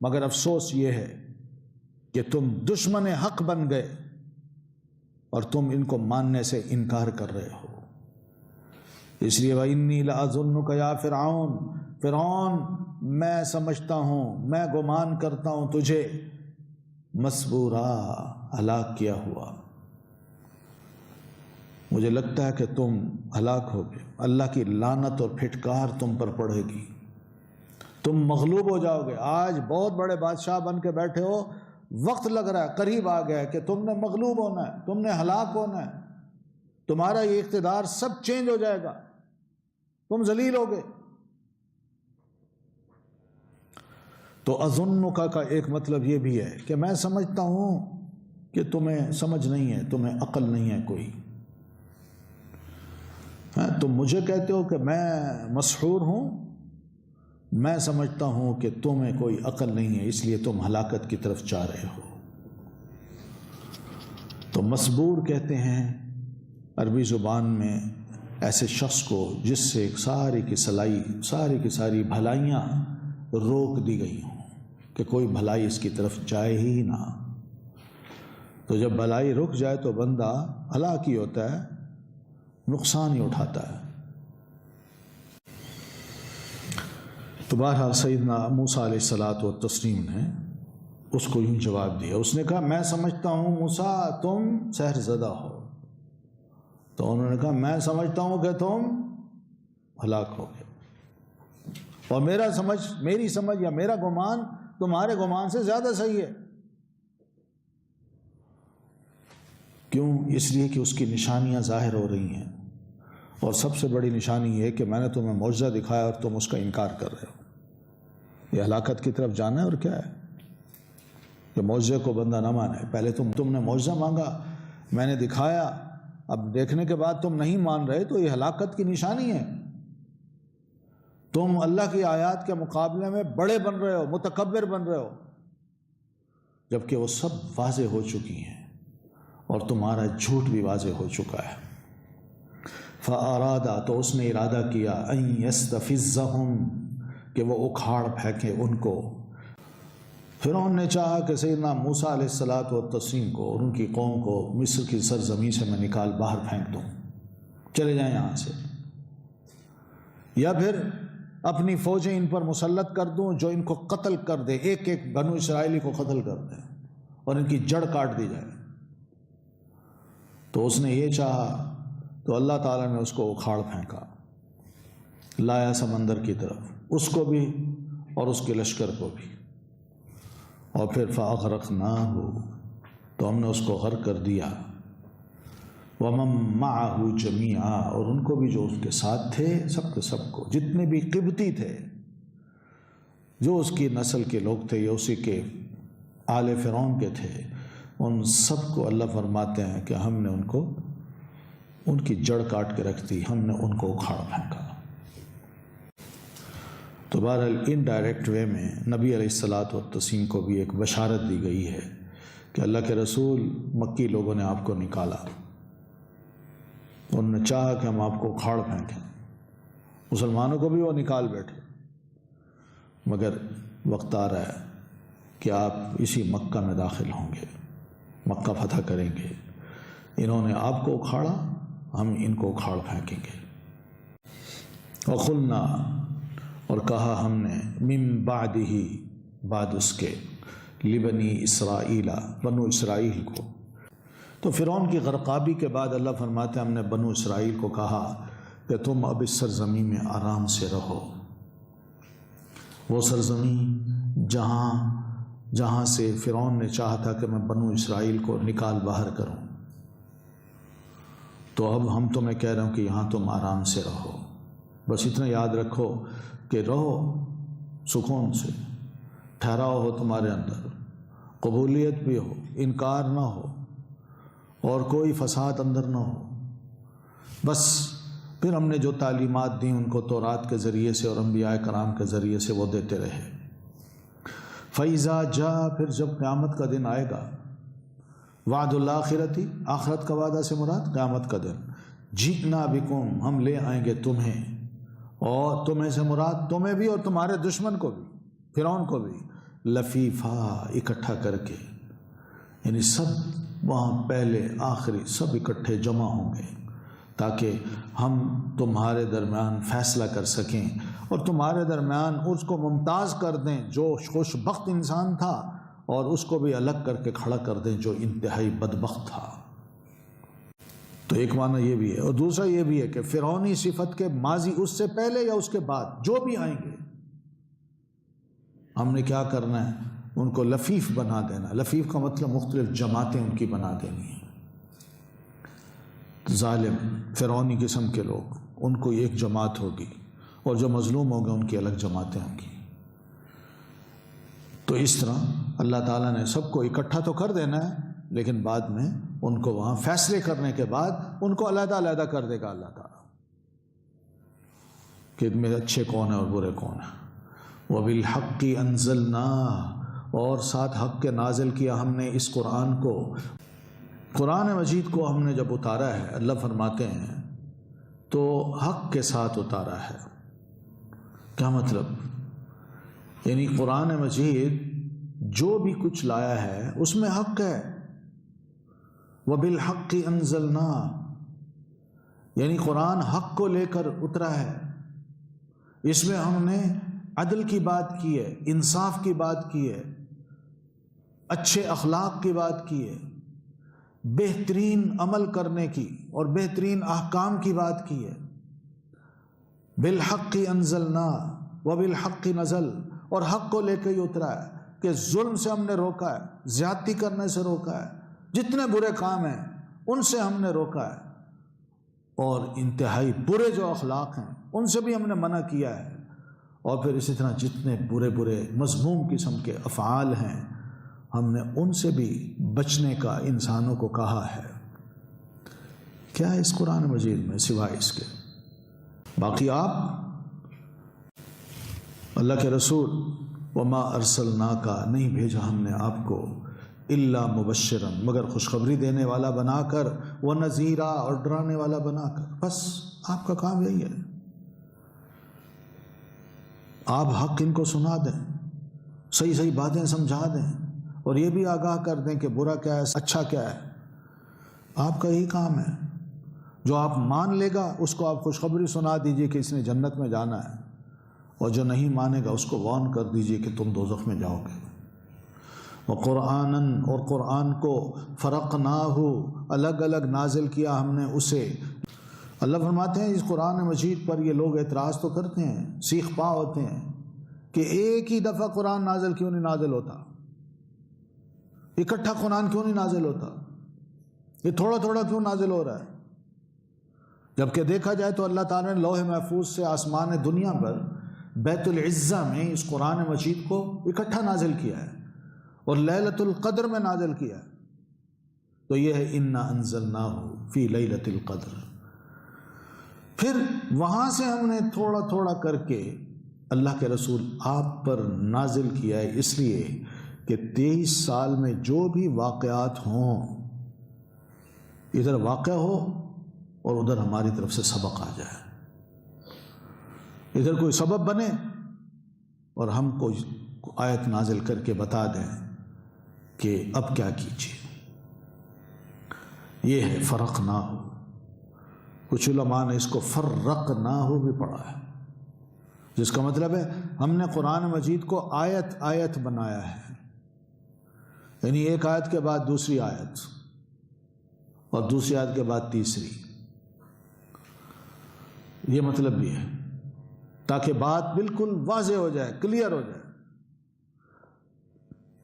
مگر افسوس یہ ہے کہ تم دشمن حق بن گئے اور تم ان کو ماننے سے انکار کر رہے ہو. اس لیے وَإِنِّي لَأَظُنُّكَ يَا فرعون میں سمجھتا ہوں، میں گمان کرتا ہوں تجھے مسبورا، ہلاک کیا ہوا. مجھے لگتا ہے کہ تم ہلاک ہو گئے، اللہ کی لعنت اور پھٹکار تم پر پڑے گی، تم مغلوب ہو جاؤ گے. آج بہت بڑے بادشاہ بن کے بیٹھے ہو، وقت لگ رہا ہے، قریب آ گیا ہے کہ تم نے مغلوب ہونا ہے، تم نے ہلاک ہونا ہے، تمہارا یہ اقتدار سب چینج ہو جائے گا، تم ذلیل ہو گے. تو اظنک کا ایک مطلب یہ بھی ہے کہ میں سمجھتا ہوں کہ تمہیں سمجھ نہیں ہے، تمہیں عقل نہیں ہے کوئی. تم مجھے کہتے ہو کہ میں مسحور ہوں، میں سمجھتا ہوں کہ تمہیں کوئی عقل نہیں ہے، اس لیے تم ہلاکت کی طرف جا رہے ہو. تو مسبور کہتے ہیں عربی زبان میں ایسے شخص کو جس سے ساری کی ساری بھلائیاں روک دی گئی ہوں کہ کوئی بھلائی اس کی طرف جائے ہی نہ. تو جب بھلائی رک جائے تو بندہ ہلاک ہی ہوتا ہے، نقصان ہی اٹھاتا ہے. تو بہرحال سیدنا موسیٰ علیہ الصلاۃ والتسلیم نے اس کو یوں جواب دیا. اس نے کہا میں سمجھتا ہوں موسیٰ تم سحر زدہ ہو. تو انہوں نے کہا میں سمجھتا ہوں کہ تم ہلاک ہو گئے، اور میری سمجھ یا میرا گمان تمہارے گمان سے زیادہ صحیح ہے. کیوں؟ اس لیے کہ اس کی نشانیاں ظاہر ہو رہی ہیں، اور سب سے بڑی نشانی یہ کہ میں نے تمہیں معجزہ دکھایا اور تم اس کا انکار کر رہے ہو. یہ ہلاکت کی طرف جانا ہے. اور کیا ہے کہ معجزے کو بندہ نہ مانے. پہلے تم نے معجزہ مانگا، میں نے دکھایا، اب دیکھنے کے بعد تم نہیں مان رہے تو یہ ہلاکت کی نشانی ہے. تم اللہ کی آیات کے مقابلے میں بڑے بن رہے ہو، متکبر بن رہے ہو، جبکہ وہ سب واضح ہو چکی ہیں اور تمہارا جھوٹ بھی واضح ہو چکا ہے. فَأَرَادَ تو اس نے ارادہ کیا أَن يَسْتَفِزَّهُمْ کہ وہ اکھاڑ پھینکے ان کو. فرعون نے چاہا کہ سیدنا موسیٰ علیہ الصلاۃ والتسلیم کو اور ان کی قوم کو مصر کی سرزمین سے میں نکال باہر پھینک دوں، چلے جائیں یہاں سے، یا پھر اپنی فوجیں ان پر مسلط کر دوں جو ان کو قتل کر دے، ایک ایک بنو اسرائیلی کو قتل کر دے اور ان کی جڑ کاٹ دی جائے. تو اس نے یہ چاہا تو اللہ تعالیٰ نے اس کو اکھاڑ پھینکا، لایا سمندر کی طرف، اس کو بھی اور اس کے لشکر کو بھی. اور پھر فَأَغْرَقْنَاهُ تو ہم نے اس کو غرق کر دیا. وَمَن مَّعَهُ جَمِيعًا اور ان کو بھی جو اس کے ساتھ تھے، سب کے سب کو، جتنے بھی قبطی تھے، جو اس کی نسل کے لوگ تھے یا اسی کے آل فرعون کے تھے، ان سب کو اللہ فرماتے ہیں کہ ہم نے ان کی جڑ کاٹ کے رکھ دی، ہم نے ان کو اکھاڑ پھینکا. تو بہرحال ان ڈائریکٹ وے میں نبی علیہ الصلاۃ والتسلیم کو بھی ایک بشارت دی گئی ہے کہ اللہ کے رسول، مکی لوگوں نے آپ کو نکالا، انہوں نے چاہا کہ ہم آپ کو اکھاڑ پھینکیں، مسلمانوں کو بھی وہ نکال بیٹھے، مگر وقت آ رہا ہے کہ آپ اسی مکہ میں داخل ہوں گے، مکہ فتح کریں گے. انہوں نے آپ کو اکھاڑا، ہم ان کو اکھاڑ پھینکیں گے. وَقُلْنَا اور کہا ہم نے من بعدہ بعد اس کے لبنی اسرائیل بنو اسرائیل کو. تو فرعون کی غرقابی کے بعد اللہ فرماتے ہیں ہم نے بنو اسرائیل کو کہا کہ تم اب اس سرزمین میں آرام سے رہو، وہ سرزمین جہاں سے فرعون نے چاہا تھا کہ میں بنو اسرائیل کو نکال باہر کروں، تو اب ہم تمہیں کہہ رہے ہوں کہ یہاں تم آرام سے رہو، بس اتنا یاد رکھو کہ رہو سکون سے، ٹھہراؤ ہو تمہارے اندر، قبولیت بھی ہو، انکار نہ ہو، اور کوئی فساد اندر نہ ہو۔ بس پھر ہم نے جو تعلیمات دیں ان کو تورات کے ذریعے سے اور انبیاء کرام کے ذریعے سے وہ دیتے رہے۔ فَإِذَا جَاءَ، پھر جب قیامت کا دن آئے گا، وعد الآخرتی، آخرت کا وعدہ سے مراد قیامت کا دن، جِئْنَا بِكُمْ، ہم لے آئیں گے تمہیں، اور تمہیں سے مراد تمہیں بھی اور تمہارے دشمن کو بھی، فرعون کو بھی، لفیفا، اکٹھا کر کے، یعنی سب وہاں پہلے آخری سب اکٹھے جمع ہوں گے تاکہ ہم تمہارے درمیان فیصلہ کر سکیں اور تمہارے درمیان اس کو ممتاز کر دیں جو خوش بخت انسان تھا، اور اس کو بھی الگ کر کے کھڑا کر دیں جو انتہائی بدبخت تھا۔ تو ایک معنی یہ بھی ہے، اور دوسرا یہ بھی ہے کہ فرعونی صفت کے ماضی اس سے پہلے یا اس کے بعد جو بھی آئیں گے، ہم نے کیا کرنا ہے، ان کو لفیف بنا دینا۔ لفیف کا مطلب مختلف جماعتیں ان کی بنا دینی ہیں۔ ظالم فرعونی قسم کے لوگ، ان کو ایک جماعت ہوگی، اور جو مظلوم ہوگا ان کی الگ جماعتیں ہوں گی۔ تو اس طرح اللہ تعالیٰ نے سب کو اکٹھا تو کر دینا ہے، لیکن بعد میں ان کو وہاں فیصلے کرنے کے بعد ان کو علیحدہ علیحدہ کر دے گا اللہ تعالیٰ کہ ان میں اچھے کون ہیں اور برے کون ہیں۔ وَبِالْحَقِّ أَنزَلْنَاهُ، اور ساتھ حق کے نازل کیا ہم نے اس قرآن کو۔ قرآن مجید کو ہم نے جب اتارا ہے، اللہ فرماتے ہیں تو حق کے ساتھ اتارا ہے۔ کیا مطلب؟ یعنی قرآن مجید جو بھی کچھ لایا ہے اس میں حق ہے۔ وَبِالْحَقِّ أَنزَلْنَاهُ، یعنی قرآن حق کو لے کر اترا ہے۔ اس میں ہم نے عدل کی بات کی ہے، انصاف کی بات کی ہے، اچھے اخلاق کی بات کی ہے، بہترین عمل کرنے کی اور بہترین احکام کی بات کی ہے۔ بالحق انزلنا وبالحق نزل، اور حق کو لے کے ہی اترا ہے کہ ظلم سے ہم نے روکا ہے، زیادتی کرنے سے روکا ہے، جتنے برے کام ہیں ان سے ہم نے روکا ہے، اور انتہائی برے جو اخلاق ہیں ان سے بھی ہم نے منع کیا ہے، اور پھر اسی طرح جتنے برے برے مذموم قسم کے افعال ہیں ہم نے ان سے بھی بچنے کا انسانوں کو کہا ہے۔ کیا ہے اس قرآن مجید میں سوائے اس کے؟ باقی آپ اللہ کے رسول، وما ارسلناک، نہیں بھیجا ہم نے آپ کو، الا مبشرا، مگر خوشخبری دینے والا بنا کر، ونذیرا، اور ڈرانے والا بنا کر۔ بس آپ کا کام یہی ہے، آپ حق ان کو سنا دیں، صحیح صحیح باتیں سمجھا دیں، اور یہ بھی آگاہ کر دیں کہ برا کیا ہے اچھا کیا ہے۔ آپ کا یہی کام ہے۔ جو آپ مان لے گا اس کو آپ خوشخبری سنا دیجئے کہ اس نے جنت میں جانا ہے، اور جو نہیں مانے گا اس کو وارن کر دیجئے کہ تم دوزخ میں جاؤ گے۔ وَقُرْآنًا، اور قرآن کو فَرَقْنَاهُ، الگ الگ نازل کیا ہم نے اسے۔ اللہ فرماتے ہیں اس قرآن مجید پر یہ لوگ اعتراض تو کرتے ہیں، سیخ پا ہوتے ہیں کہ ایک ہی دفعہ قرآن نازل کیوں نہیں نازل ہوتا، اکٹھا قرآن کیوں نہیں نازل ہوتا، یہ تھوڑا تھوڑا کیوں نازل ہو رہا ہے؟ جبکہ دیکھا جائے تو اللہ تعالیٰ نے لوح محفوظ سے آسمان دنیا پر بیت العزہ میں اس قرآن مجید کو اکٹھا نازل کیا ہے، اور لیلۃ القدر میں نازل کیا ہے۔ تو یہ ہے انا انزلناہ فی لیلۃ القدر۔ پھر وہاں سے ہم نے تھوڑا تھوڑا کر کے اللہ کے رسول آپ پر نازل کیا ہے، اس لیے کہ 23 سال میں جو بھی واقعات ہوں، ادھر واقع ہو اور ادھر ہماری طرف سے سبق آ جائے، ادھر کوئی سبب بنے اور ہم کو آیت نازل کر کے بتا دیں کہ اب کیا کیجیے۔ یہ ہے فرق نہ ہو۔ کچھ علماء نے اس کو فرق نہ ہو بھی پڑھا ہے، جس کا مطلب ہے ہم نے قرآن مجید کو آیت آیت بنایا ہے، یعنی ایک آیت کے بعد دوسری آیت اور دوسری آیت کے بعد تیسری، یہ مطلب بھی ہے تاکہ بات بالکل واضح ہو جائے، کلیئر ہو جائے۔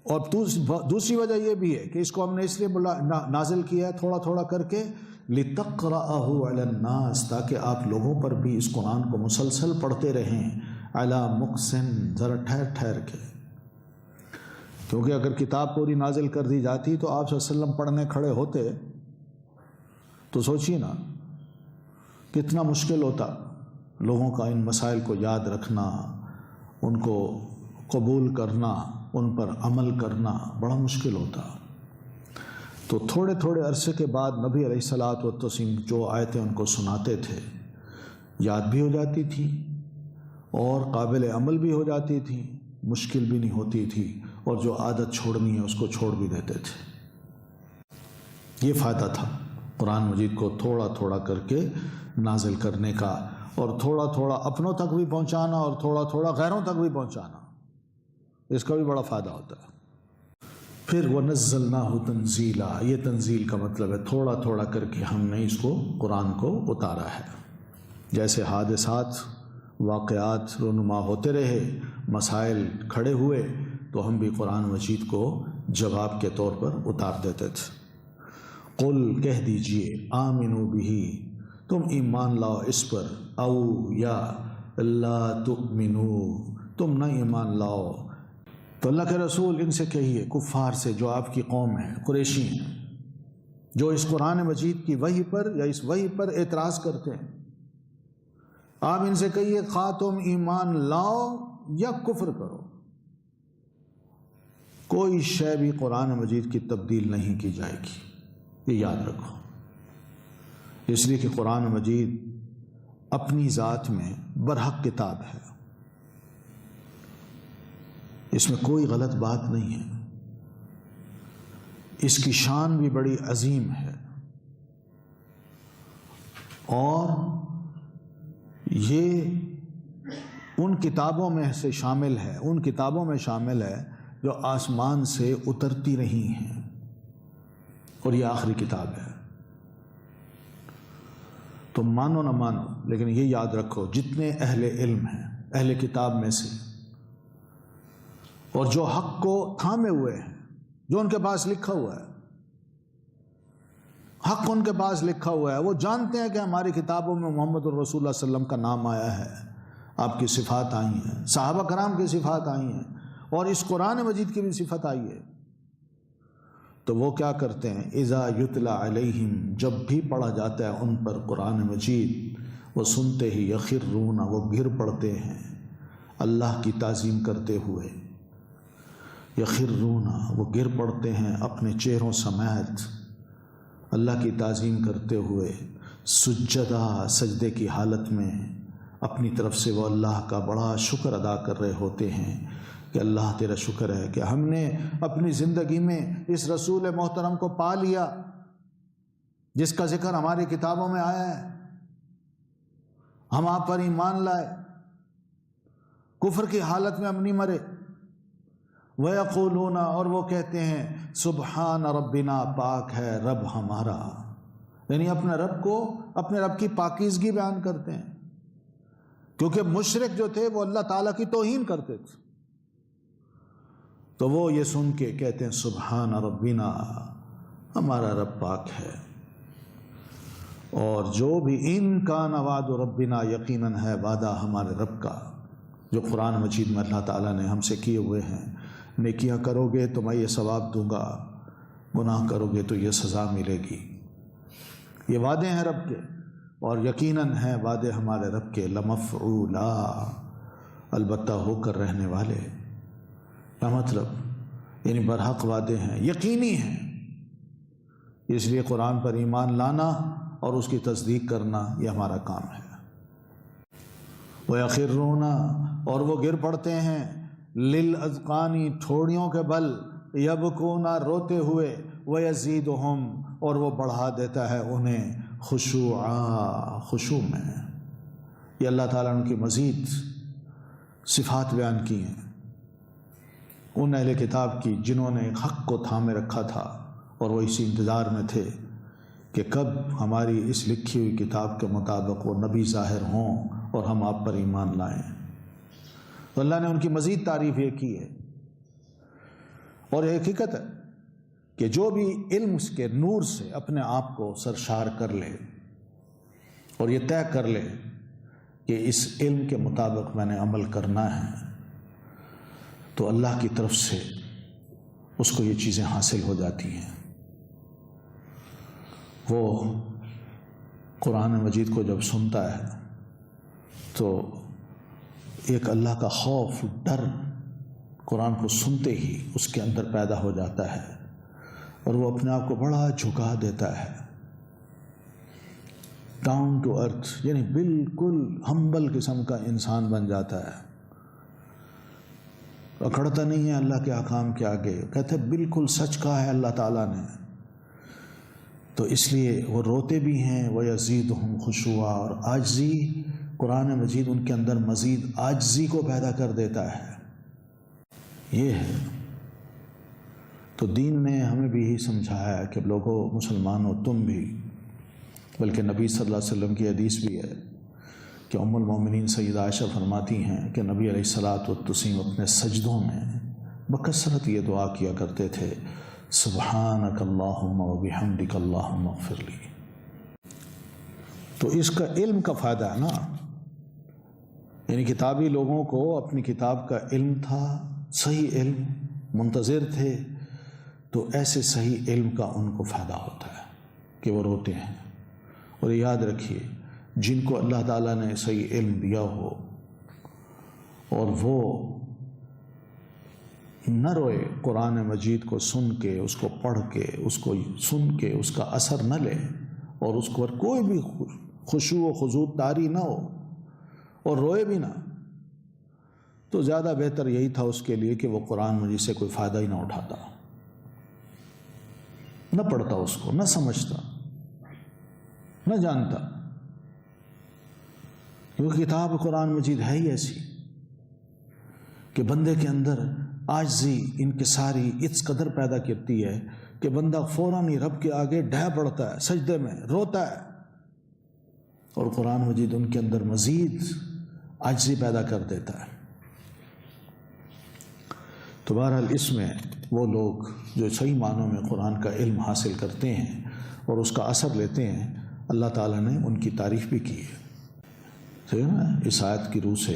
اور دوسری وجہ یہ بھی ہے کہ اس کو ہم نے اس لیے نازل کیا ہے تھوڑا تھوڑا کر کے، لِتَقْرَأَهُ عَلَى النَّاسِ، تاکہ آپ لوگوں پر بھی اس قرآن کو مسلسل پڑھتے رہیں، عَلَى مُقْسٍ، ذرا ٹھہر ٹھہر کے، کیونکہ اگر کتاب پوری نازل کر دی جاتی تو آپ صلی اللہ علیہ وسلم پڑھنے کھڑے ہوتے تو سوچیے نا کتنا مشکل ہوتا لوگوں کا ان مسائل کو یاد رکھنا، ان کو قبول کرنا، ان پر عمل کرنا بڑا مشکل ہوتا۔ تو تھوڑے تھوڑے عرصے کے بعد نبی علیہ الصلاۃ والتسلیم جو آیتیں ان کو سناتے تھے یاد بھی ہو جاتی تھی اور قابل عمل بھی ہو جاتی تھی، مشکل بھی نہیں ہوتی تھی، اور جو عادت چھوڑنی ہے اس کو چھوڑ بھی دیتے تھے۔ یہ فائدہ تھا قرآن مجید کو تھوڑا تھوڑا کر کے نازل کرنے کا، اور تھوڑا تھوڑا اپنوں تک بھی پہنچانا اور تھوڑا تھوڑا غیروں تک بھی پہنچانا، اس کا بھی بڑا فائدہ ہوتا ہے۔ پھر وَنَزَّلْنَاهُ تَنزِيلًا، یہ تنزیل کا مطلب ہے تھوڑا تھوڑا کر کے ہم نے اس کو قرآن کو اتارا ہے۔ جیسے حادثات واقعات رونما ہوتے رہے، مسائل کھڑے ہوئے، تو ہم بھی قرآن مجید کو جواب کے طور پر اتار دیتے تھے۔ قل، کہہ دیجئے، آمنوا بہ، تم ایمان لاؤ اس پر، او یا لا تؤمنوا، تم نہ ایمان لاؤ۔ تو اللہ کے رسول ان سے کہیے، کفار سے جو آپ کی قوم ہے، قریشی ہیں، جو اس قرآن مجید کی وحی پر یا اس وحی پر اعتراض کرتے ہیں، آپ ان سے کہیے خواہ تم ایمان لاؤ یا کفر کرو، کوئی شے بھی قرآن مجید کی تبدیل نہیں کی جائے گی، یہ یاد رکھو۔ اس لیے کہ قرآن مجید اپنی ذات میں برحق کتاب ہے، اس میں کوئی غلط بات نہیں ہے، اس کی شان بھی بڑی عظیم ہے، اور یہ ان کتابوں میں سے شامل ہے، ان کتابوں میں شامل ہے جو آسمان سے اترتی رہی ہیں، اور یہ آخری کتاب ہے۔ تو مانو نہ مانو، لیکن یہ یاد رکھو جتنے اہل علم ہیں اہل کتاب میں سے، اور جو حق کو تھامے ہوئے ہیں، جو ان کے پاس لکھا ہوا ہے، حق ان کے پاس لکھا ہوا ہے، وہ جانتے ہیں کہ ہماری کتابوں میں محمد الرسول اللہ صلی اللہ علیہ وسلم کا نام آیا ہے، آپ کی صفات آئی ہیں، صحابہ کرام کی صفات آئی ہیں، اور اس قرآن مجید کی بھی صفت آئی ہے۔ تو وہ کیا کرتے ہیں، اذا یتلا علیہم، جب بھی پڑھا جاتا ہے ان پر قرآن مجید، وہ سنتے ہی یخرون، وہ گر پڑتے ہیں اللہ کی تعظیم کرتے ہوئے، یخرون، وہ گر پڑتے ہیں اپنے چہروں سمیت اللہ کی تعظیم کرتے ہوئے، سجدہ، سجدے کی حالت میں اپنی طرف سے وہ اللہ کا بڑا شکر ادا کر رہے ہوتے ہیں کہ اللہ تیرا شکر ہے کہ ہم نے اپنی زندگی میں اس رسول محترم کو پا لیا جس کا ذکر ہماری کتابوں میں آیا ہے، ہم آپ پر ایمان لائے، کفر کی حالت میں ہم نہیں مرے۔ وَيَقُولُونَ، اور وہ کہتے ہیں، سبحان ربنا، پاک ہے رب ہمارا، یعنی اپنے رب کو، اپنے رب کی پاکیزگی بیان کرتے ہیں، کیونکہ مشرک جو تھے وہ اللہ تعالیٰ کی توہین کرتے تھے، تو وہ یہ سن کے کہتے ہیں سبحان ربنا، ہمارا رب پاک ہے۔ اور جو بھی ان کا وعد ربنا، یقیناً ہے وعدہ ہمارے رب کا، جو قرآن مجید میں اللہ تعالیٰ نے ہم سے کیے ہوئے ہیں، نیکیاں کرو گے تو میں یہ ثواب دوں گا، گناہ کرو گے تو یہ سزا ملے گی، یہ وعدے ہیں رب کے، اور یقیناً ہیں وعدے ہمارے رب کے، لمفعولا، البتہ ہو کر رہنے والے۔ کیا مطلب؟ یعنی برحق وعدے ہیں، یقینی ہیں، اس لیے قرآن پر ایمان لانا اور اس کی تصدیق کرنا یہ ہمارا کام ہے۔ وَيَخِرُّونَ، اور وہ گر پڑتے ہیں، لِلْأَذْقَانِ، ٹھوڑیوں کے بل، يَبْكُونَ، روتے ہوئے، وَيَزِيدُهُمْ، اور وہ بڑھا دیتا ہے انہیں، خشوعا، خشوع میں۔ یہ اللہ تعالیٰ نے ان کی مزید صفات بیان کی ہیں، ان اہل کتاب کی جنہوں نے حق کو تھامے رکھا تھا اور وہ اسی انتظار میں تھے کہ کب ہماری اس لکھی ہوئی کتاب کے مطابق وہ نبی ظاہر ہوں اور ہم آپ پر ایمان لائیں۔ تو اللہ نے ان کی مزید تعریف یہ کی ہے، اور یہ حقیقت ہے کہ جو بھی علم کے نور سے اپنے آپ کو سرشار کر لے اور یہ طے کر لے کہ اس علم کے مطابق میں نے عمل کرنا ہے، تو اللہ کی طرف سے اس کو یہ چیزیں حاصل ہو جاتی ہیں۔ وہ قرآن مجید کو جب سنتا ہے تو ایک اللہ کا خوف، ڈر قرآن کو سنتے ہی اس کے اندر پیدا ہو جاتا ہے، اور وہ اپنے آپ کو بڑا جھکا دیتا ہے، ڈاؤن ٹو ارتھ، یعنی بالکل ہمبل قسم کا انسان بن جاتا ہے، اکڑتا نہیں ہے اللہ کے احکام کے آگے، کہتے ہیں بالکل سچ کہا ہے اللہ تعالیٰ نے۔ تو اس لیے وہ روتے بھی ہیں، وَيَزِيدُهُمْ خُشُوعًا، اور عاجزی، قرآن مجید ان کے اندر مزید عاجزی کو پیدا کر دیتا ہے۔ یہ ہے تو دین نے ہمیں بھی یہی سمجھایا ہے کہ لوگوں، مسلمانوں، تم بھی، بلکہ نبی صلی اللہ علیہ وسلم کی حدیث بھی ہے کہ ام المومنین سیدہ عائشہ فرماتی ہیں کہ نبی علیہ الصلوۃ والتسلیم اپنے سجدوں میں بکثرت یہ دعا کیا کرتے تھے، سبحانک اللہم وبحمدک اللہم اغفر لی۔ تو اس کا علم کا فائدہ ہے نا، یعنی کتابی لوگوں کو اپنی کتاب کا علم تھا، صحیح علم منتظر تھے، تو ایسے صحیح علم کا ان کو فائدہ ہوتا ہے کہ وہ روتے ہیں۔ اور یاد رکھیے، جن کو اللہ تعالیٰ نے صحیح علم دیا ہو اور وہ نہ روئے، قرآن مجید کو سن کے، اس کو پڑھ کے، اس کو سن کے اس کا اثر نہ لے، اور اس کو کوئی بھی خشوع و خضوع طاری نہ ہو اور روئے بھی نہ، تو زیادہ بہتر یہی تھا اس کے لیے کہ وہ قرآن مجید سے کوئی فائدہ ہی نہ اٹھاتا، نہ پڑھتا، اس کو نہ سمجھتا، نہ جانتا، کیونکہ کتاب قرآن مجید ہے ہی ایسی کہ بندے کے اندر عاجزی، انکساری اس قدر پیدا کرتی ہے کہ بندہ فوراً ہی رب کے آگے ڈھہ پڑتا ہے، سجدے میں روتا ہے، اور قرآن مجید ان کے اندر مزید عاجزی پیدا کر دیتا ہے۔ تو بہرحال اس میں وہ لوگ جو صحیح معنوں میں قرآن کا علم حاصل کرتے ہیں اور اس کا اثر لیتے ہیں، اللہ تعالیٰ نے ان کی تعریف بھی کی ہے۔ ٹھیک ہے نا؟ اس آیت کی روح سے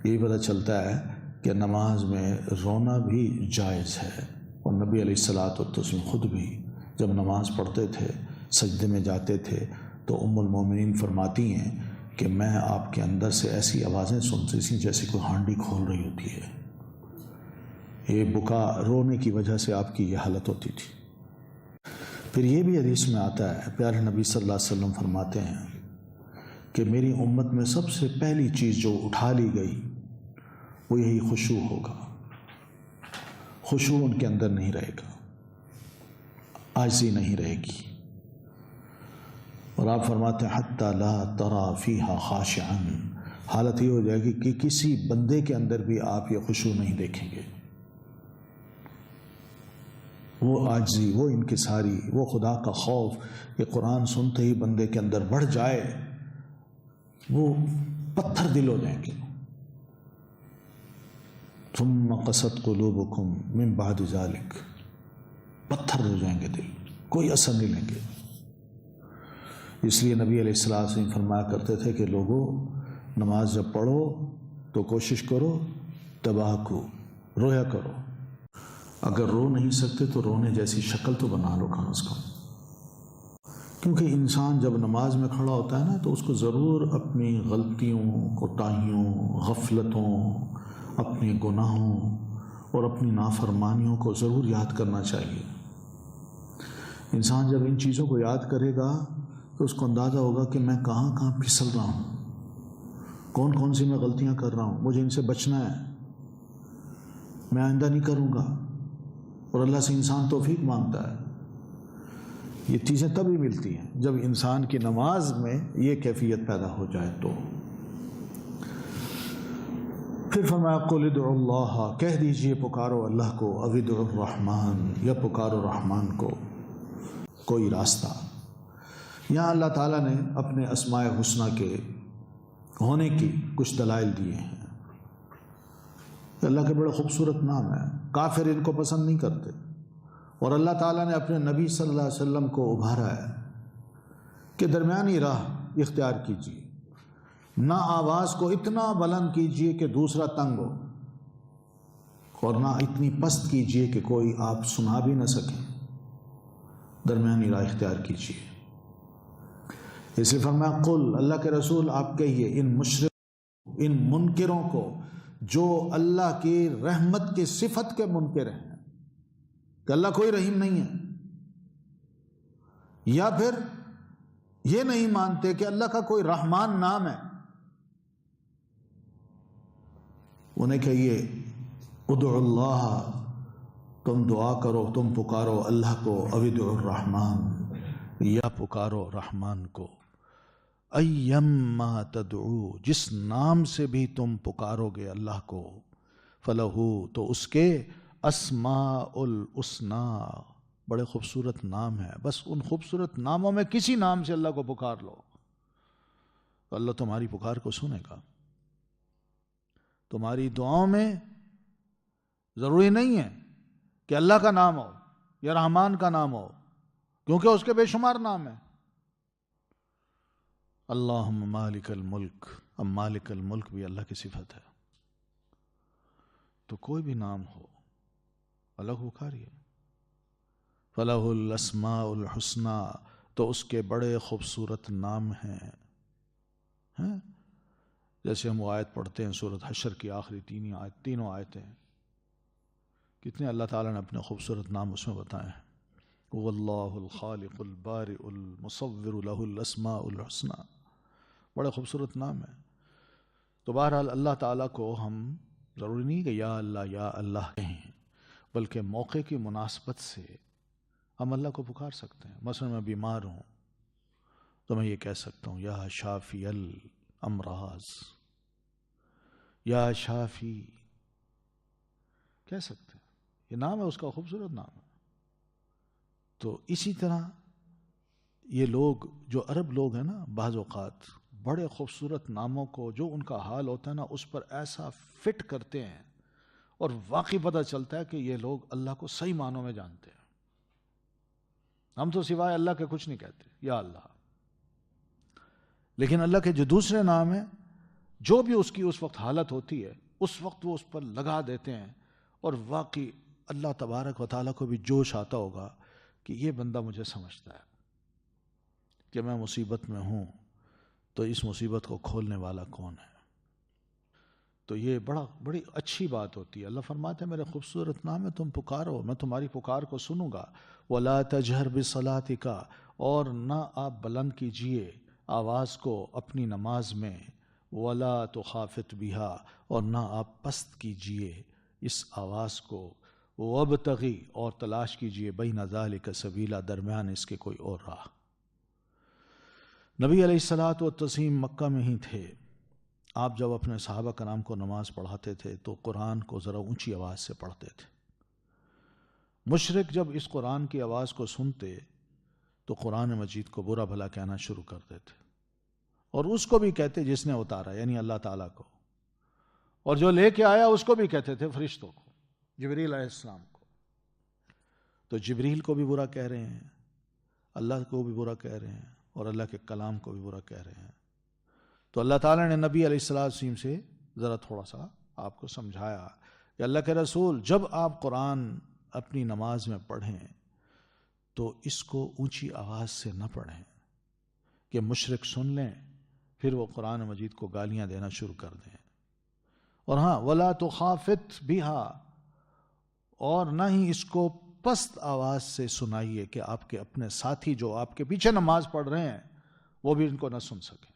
یہی پتہ چلتا ہے کہ نماز میں رونا بھی جائز ہے، اور نبی علیہ الصلوۃ والتسلیم خود بھی جب نماز پڑھتے تھے، سجدے میں جاتے تھے، تو ام المومنین فرماتی ہیں کہ میں آپ کے اندر سے ایسی آوازیں سنتی تھیں جیسے کوئی ہانڈی کھول رہی ہوتی ہے۔ یہ بکا، رونے کی وجہ سے آپ کی یہ حالت ہوتی تھی۔ پھر یہ بھی حدیث میں آتا ہے، پیارے نبی صلی اللہ علیہ وسلم فرماتے ہیں کہ میری امت میں سب سے پہلی چیز جو اٹھا لی گئی وہ یہی خشوع ہوگا۔ خشوع ان کے اندر نہیں رہے گا، عاجزی نہیں رہے گی، اور آپ فرماتے ہیں حتی لا ترى فیہا خاشعا، حالت یہ ہو جائے گی کہ کسی بندے کے اندر بھی آپ یہ خشوع نہیں دیکھیں گے۔ وہ عاجزی، وہ انکساری، وہ خدا کا خوف کہ قرآن سنتے ہی بندے کے اندر بڑھ جائے، وہ پتھر دل ہو جائیں گے۔ ثم قست قلوبکم من بعد ذلک، پتھر ہو جائیں گے دل، کوئی اثر نہیں لیں گے۔ اس لیے نبی علیہ السلام سے فرمایا کرتے تھے کہ لوگوں، نماز جب پڑھو تو کوشش کرو تباکو، رویا کرو، اگر رو نہیں سکتے تو رونے جیسی شکل تو بنا لو کم از کم، کیونکہ انسان جب نماز میں کھڑا ہوتا ہے نا تو اس کو ضرور اپنی غلطیوں، کوتاہیوں، غفلتوں، اپنے گناہوں اور اپنی نافرمانیوں کو ضرور یاد کرنا چاہیے۔ انسان جب ان چیزوں کو یاد کرے گا تو اس کو اندازہ ہوگا کہ میں کہاں کہاں پھسل رہا ہوں، کون کون سی میں غلطیاں کر رہا ہوں، مجھے ان سے بچنا ہے، میں آئندہ نہیں کروں گا، اور اللہ سے انسان توفیق مانگتا ہے۔ یہ چیزیں تبھی ملتی ہیں جب انسان کی نماز میں یہ کیفیت پیدا ہو جائے۔ تو پھر فرمایا قل ادعوا اللہ، کہہ دیجئے پکارو اللہ کو، او ادعوا الرحمن، یا پکارو رحمان کو، کوئی راستہ۔ یہاں اللہ تعالیٰ نے اپنے اسماء حسنہ کے ہونے کی کچھ دلائل دیے ہیں۔ اللہ کے بڑے خوبصورت نام ہیں، کافر ان کو پسند نہیں کرتے، اور اللہ تعالیٰ نے اپنے نبی صلی اللہ علیہ وسلم کو ابھارا ہے کہ درمیانی راہ اختیار کیجیے، نہ آواز کو اتنا بلند کیجیے کہ دوسرا تنگ ہو، اور نہ اتنی پست کیجیے کہ کوئی آپ سنا بھی نہ سکیں، درمیانی راہ اختیار کیجیے۔ اس لیے فرمایا قل، اللہ کے رسول آپ کہیے ان مشرک، ان منکروں کو جو اللہ کی رحمت کی صفت کے منکر ہیں کہ اللہ کوئی رحیم نہیں ہے، یا پھر یہ نہیں مانتے کہ اللہ کا کوئی رحمان نام ہے، انہیں کہیے ادعوا اللہ، تم دعا کرو، تم پکارو اللہ کو، او ادعوا الرحمن، یا پکارو رحمان کو، ایما تدعو، جس نام سے بھی تم پکارو گے اللہ کو، فلہو، تو اس کے اسماء الحسنی، بڑے خوبصورت نام ہے، بس ان خوبصورت ناموں میں کسی نام سے اللہ کو پکار لو تو اللہ تمہاری پکار کو سنے گا۔ تمہاری دعاؤں میں ضروری نہیں ہے کہ اللہ کا نام ہو یا رحمان کا نام ہو، کیونکہ اس کے بے شمار نام ہیں۔ اللہم مالک الملک، اب مالک الملک بھی اللہ کی صفت ہے، تو کوئی بھی نام ہو اللہ کو پکاریے۔ فلہ الاسماء الحسنی، تو اس کے بڑے خوبصورت نام ہیں۔ جیسے ہم وہ آیت پڑھتے ہیں سورۃ حشر کی آخری تینوں آیتیں، کتنے اللہ تعالیٰ نے اپنے خوبصورت نام اس میں بتائے ہیں۔ واللہ الخالق البارئ المصور لہ الاسماء الحسنی، بڑے خوبصورت نام ہیں۔ تو بہرحال اللہ تعالیٰ کو ہم ضروری نہیں کہ یا اللہ کہیں، بلکہ موقع کی مناسبت سے ہم اللہ کو پکار سکتے ہیں۔ مثلا میں بیمار ہوں تو میں یہ کہہ سکتا ہوں یا شافی الامراض، یا شافی، کہہ سکتے ہیں، یہ نام ہے اس کا، خوبصورت نام ہے۔ تو اسی طرح یہ لوگ جو عرب لوگ ہیں نا، بعض اوقات بڑے خوبصورت ناموں کو جو ان کا حال ہوتا ہے نا اس پر ایسا فٹ کرتے ہیں، اور واقعی پتہ چلتا ہے کہ یہ لوگ اللہ کو صحیح معنوں میں جانتے ہیں۔ ہم تو سوائے اللہ کے کچھ نہیں کہتے یا اللہ، لیکن اللہ کے جو دوسرے نام ہیں، جو بھی اس کی اس وقت حالت ہوتی ہے اس وقت وہ اس پر لگا دیتے ہیں، اور واقعی اللہ تبارک و تعالیٰ کو بھی جوش آتا ہوگا کہ یہ بندہ مجھے سمجھتا ہے کہ میں مصیبت میں ہوں، تو اس مصیبت کو کھولنے والا کون ہے۔ تو یہ بڑی اچھی بات ہوتی ہے۔ اللہ فرماتے ہیں میرے خوبصورت نام ہے، تم پکارو، میں تمہاری پکار کو سنوں گا۔ وَلَا تَجْهَرْ بِصَلَاتِكَ، اور نہ آپ بلند کیجئے آواز کو اپنی نماز میں، وَلَا تُخَافِتْ بِهَا، اور نہ آپ پست کیجئے اس آواز کو، وَابْتَغِ، اور تلاش کیجئے بَيْنَ ذَلِكَ سَبِيلًا، درمیان اس کے کوئی اور راہ۔ نبی علیہ الصلوۃ والتسلیم مکہ میں ہی تھے، آپ جب اپنے صحابہ کرام کو نماز پڑھاتے تھے تو قرآن کو ذرا اونچی آواز سے پڑھتے تھے۔ مشرک جب اس قرآن کی آواز کو سنتے تو قرآن مجید کو برا بھلا کہنا شروع کر دیتے، اور اس کو بھی کہتے جس نے اتارا، یعنی اللہ تعالیٰ کو، اور جو لے کے آیا اس کو بھی کہتے تھے، فرشتوں کو، جبریل علیہ السلام کو۔ تو جبریل کو بھی برا کہہ رہے ہیں، اللہ کو بھی برا کہہ رہے ہیں، اور اللہ کے کلام کو بھی برا کہہ رہے ہیں۔ تو اللہ تعالیٰ نے نبی علیہ السلام سے ذرا تھوڑا سا آپ کو سمجھایا کہ اللہ کے رسول جب آپ قرآن اپنی نماز میں پڑھیں تو اس کو اونچی آواز سے نہ پڑھیں کہ مشرک سن لیں، پھر وہ قرآن مجید کو گالیاں دینا شروع کر دیں۔ اور ہاں وَلَا تُخَافِتْ بِهَا، اور نہ ہی اس کو پست آواز سے سنائیے کہ آپ کے اپنے ساتھی جو آپ کے پیچھے نماز پڑھ رہے ہیں وہ بھی ان کو نہ سن سکیں،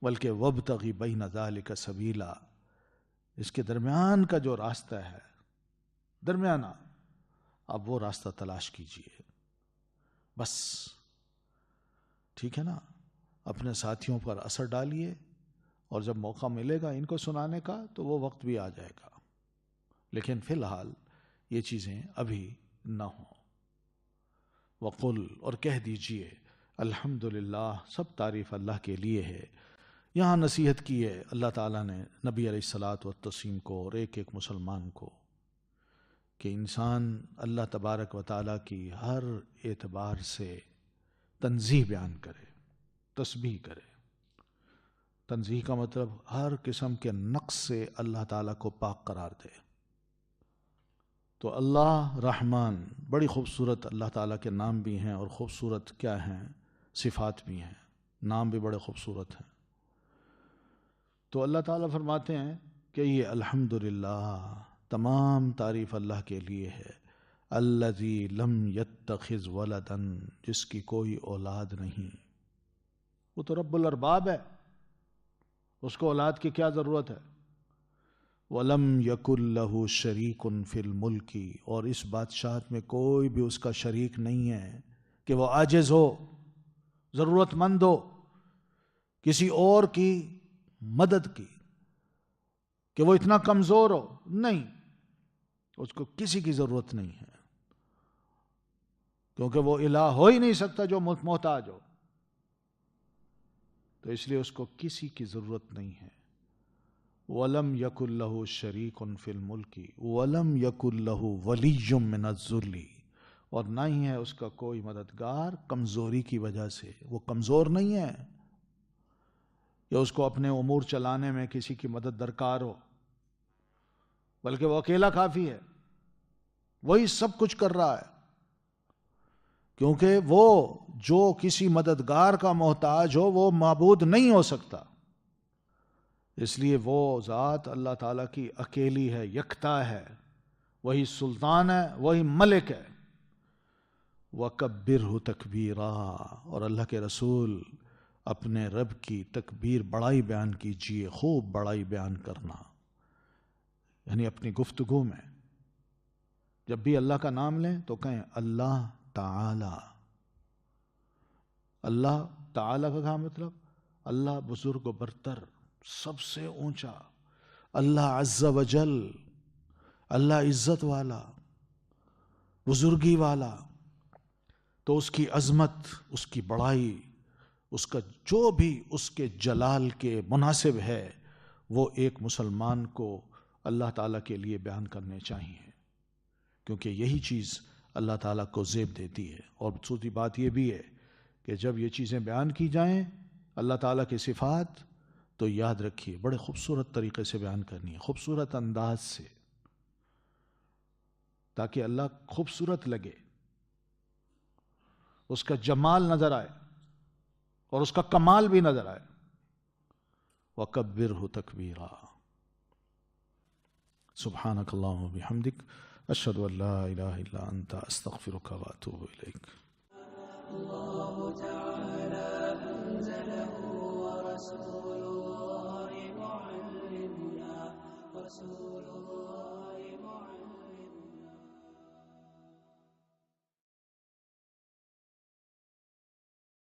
بلکہ وَابْتَغِ بَيْنَ ذَلِكَ سَبِيلًا، اس کے درمیان کا جو راستہ ہے، درمیانہ، اب وہ راستہ تلاش کیجئے، بس ٹھیک ہے نا۔ اپنے ساتھیوں پر اثر ڈالیے، اور جب موقع ملے گا ان کو سنانے کا تو وہ وقت بھی آ جائے گا، لیکن فی الحال یہ چیزیں ابھی نہ ہوں۔ وقل، اور کہہ دیجئے، الحمدللہ، سب تعریف اللہ کے لیے ہے، یہاں نصیحت کی ہے اللہ تعالیٰ نے نبی علیہ الصلاۃ والتسلیم کو اور ایک ایک مسلمان کو کہ انسان اللہ تبارک و تعالیٰ کی ہر اعتبار سے تنزیہ بیان کرے، تسبیح کرے۔ تنزیہ کا مطلب ہر قسم کے نقص سے اللہ تعالیٰ کو پاک قرار دے۔ تو اللہ رحمان، بڑی خوبصورت اللہ تعالیٰ کے نام بھی ہیں اور خوبصورت کیا ہیں صفات بھی ہیں، نام بھی بڑے خوبصورت ہیں۔ تو اللہ تعالیٰ فرماتے ہیں کہ یہ الحمدللہ، تمام تعریف اللہ کے لیے ہے، الذی لم یتخذ ولدا، جس کی کوئی اولاد نہیں۔ وہ تو رب الارباب ہے، اس کو اولاد کی کیا ضرورت ہے؟ وَلَمْ يَكُنْ لَهُ شَرِيكٌ فِي الْمُلْكِ، اور اس بادشاہت میں کوئی بھی اس کا شریک نہیں ہے کہ وہ عاجز ہو، ضرورت مند ہو کسی اور کی مدد کی، کہ وہ اتنا کمزور ہو، نہیں، اس کو کسی کی ضرورت نہیں ہے، کیونکہ وہ الہ ہو ہی نہیں سکتا جو محتاج ہو، تو اس لیے اس کو کسی کی ضرورت نہیں ہے۔ وَلَمْ يَكُنْ لَهُ شَرِيكٌ فِي الْمُلْكِ وَلَمْ يَكُنْ لَهُ وَلِيٌّ مِّنَ الذُّلِّ، اور نہ ہی ہے اس کا کوئی مددگار کمزوری کی وجہ سے۔ وہ کمزور نہیں ہے کہ اس کو اپنے امور چلانے میں کسی کی مدد درکار ہو، بلکہ وہ اکیلا کافی ہے، وہی سب کچھ کر رہا ہے، کیونکہ وہ جو کسی مددگار کا محتاج ہو وہ معبود نہیں ہو سکتا، اس لیے وہ ذات اللہ تعالیٰ کی اکیلی ہے، یکتا ہے، وہی سلطان ہے، وہی ملک ہے۔ وَكَبِّرْهُ تَكْبِيرًا، اور اللہ کے رسول اپنے رب کی تکبیر بڑائی بیان کیجئے، خوب بڑائی بیان کرنا، یعنی اپنی گفتگو میں جب بھی اللہ کا نام لیں تو کہیں اللہ تعالی۔ اللہ تعالی کا کیا مطلب؟ اللہ بزرگ و برتر، سب سے اونچا، اللہ عز و جل، اللہ عزت والا، بزرگی والا، تو اس کی عظمت، اس کی بڑائی، اس کا جو بھی اس کے جلال کے مناسب ہے وہ ایک مسلمان کو اللہ تعالیٰ کے لیے بیان کرنے چاہیے، کیونکہ یہی چیز اللہ تعالیٰ کو زیب دیتی ہے۔ اور دوسری بات یہ بھی ہے کہ جب یہ چیزیں بیان کی جائیں اللہ تعالیٰ کی صفات، تو یاد رکھیے بڑے خوبصورت طریقے سے بیان کرنی ہے، خوبصورت انداز سے، تاکہ اللہ خوبصورت لگے، اس کا جمال نظر آئے اور اس کا کمال بھی نظر آئے۔ وَكَبِّرْهُ تَكْبِيرًا۔ سبحانک اللہم وبحمدک، اشہد ان لا الہ الا انت، استغفرک واتوب الیک۔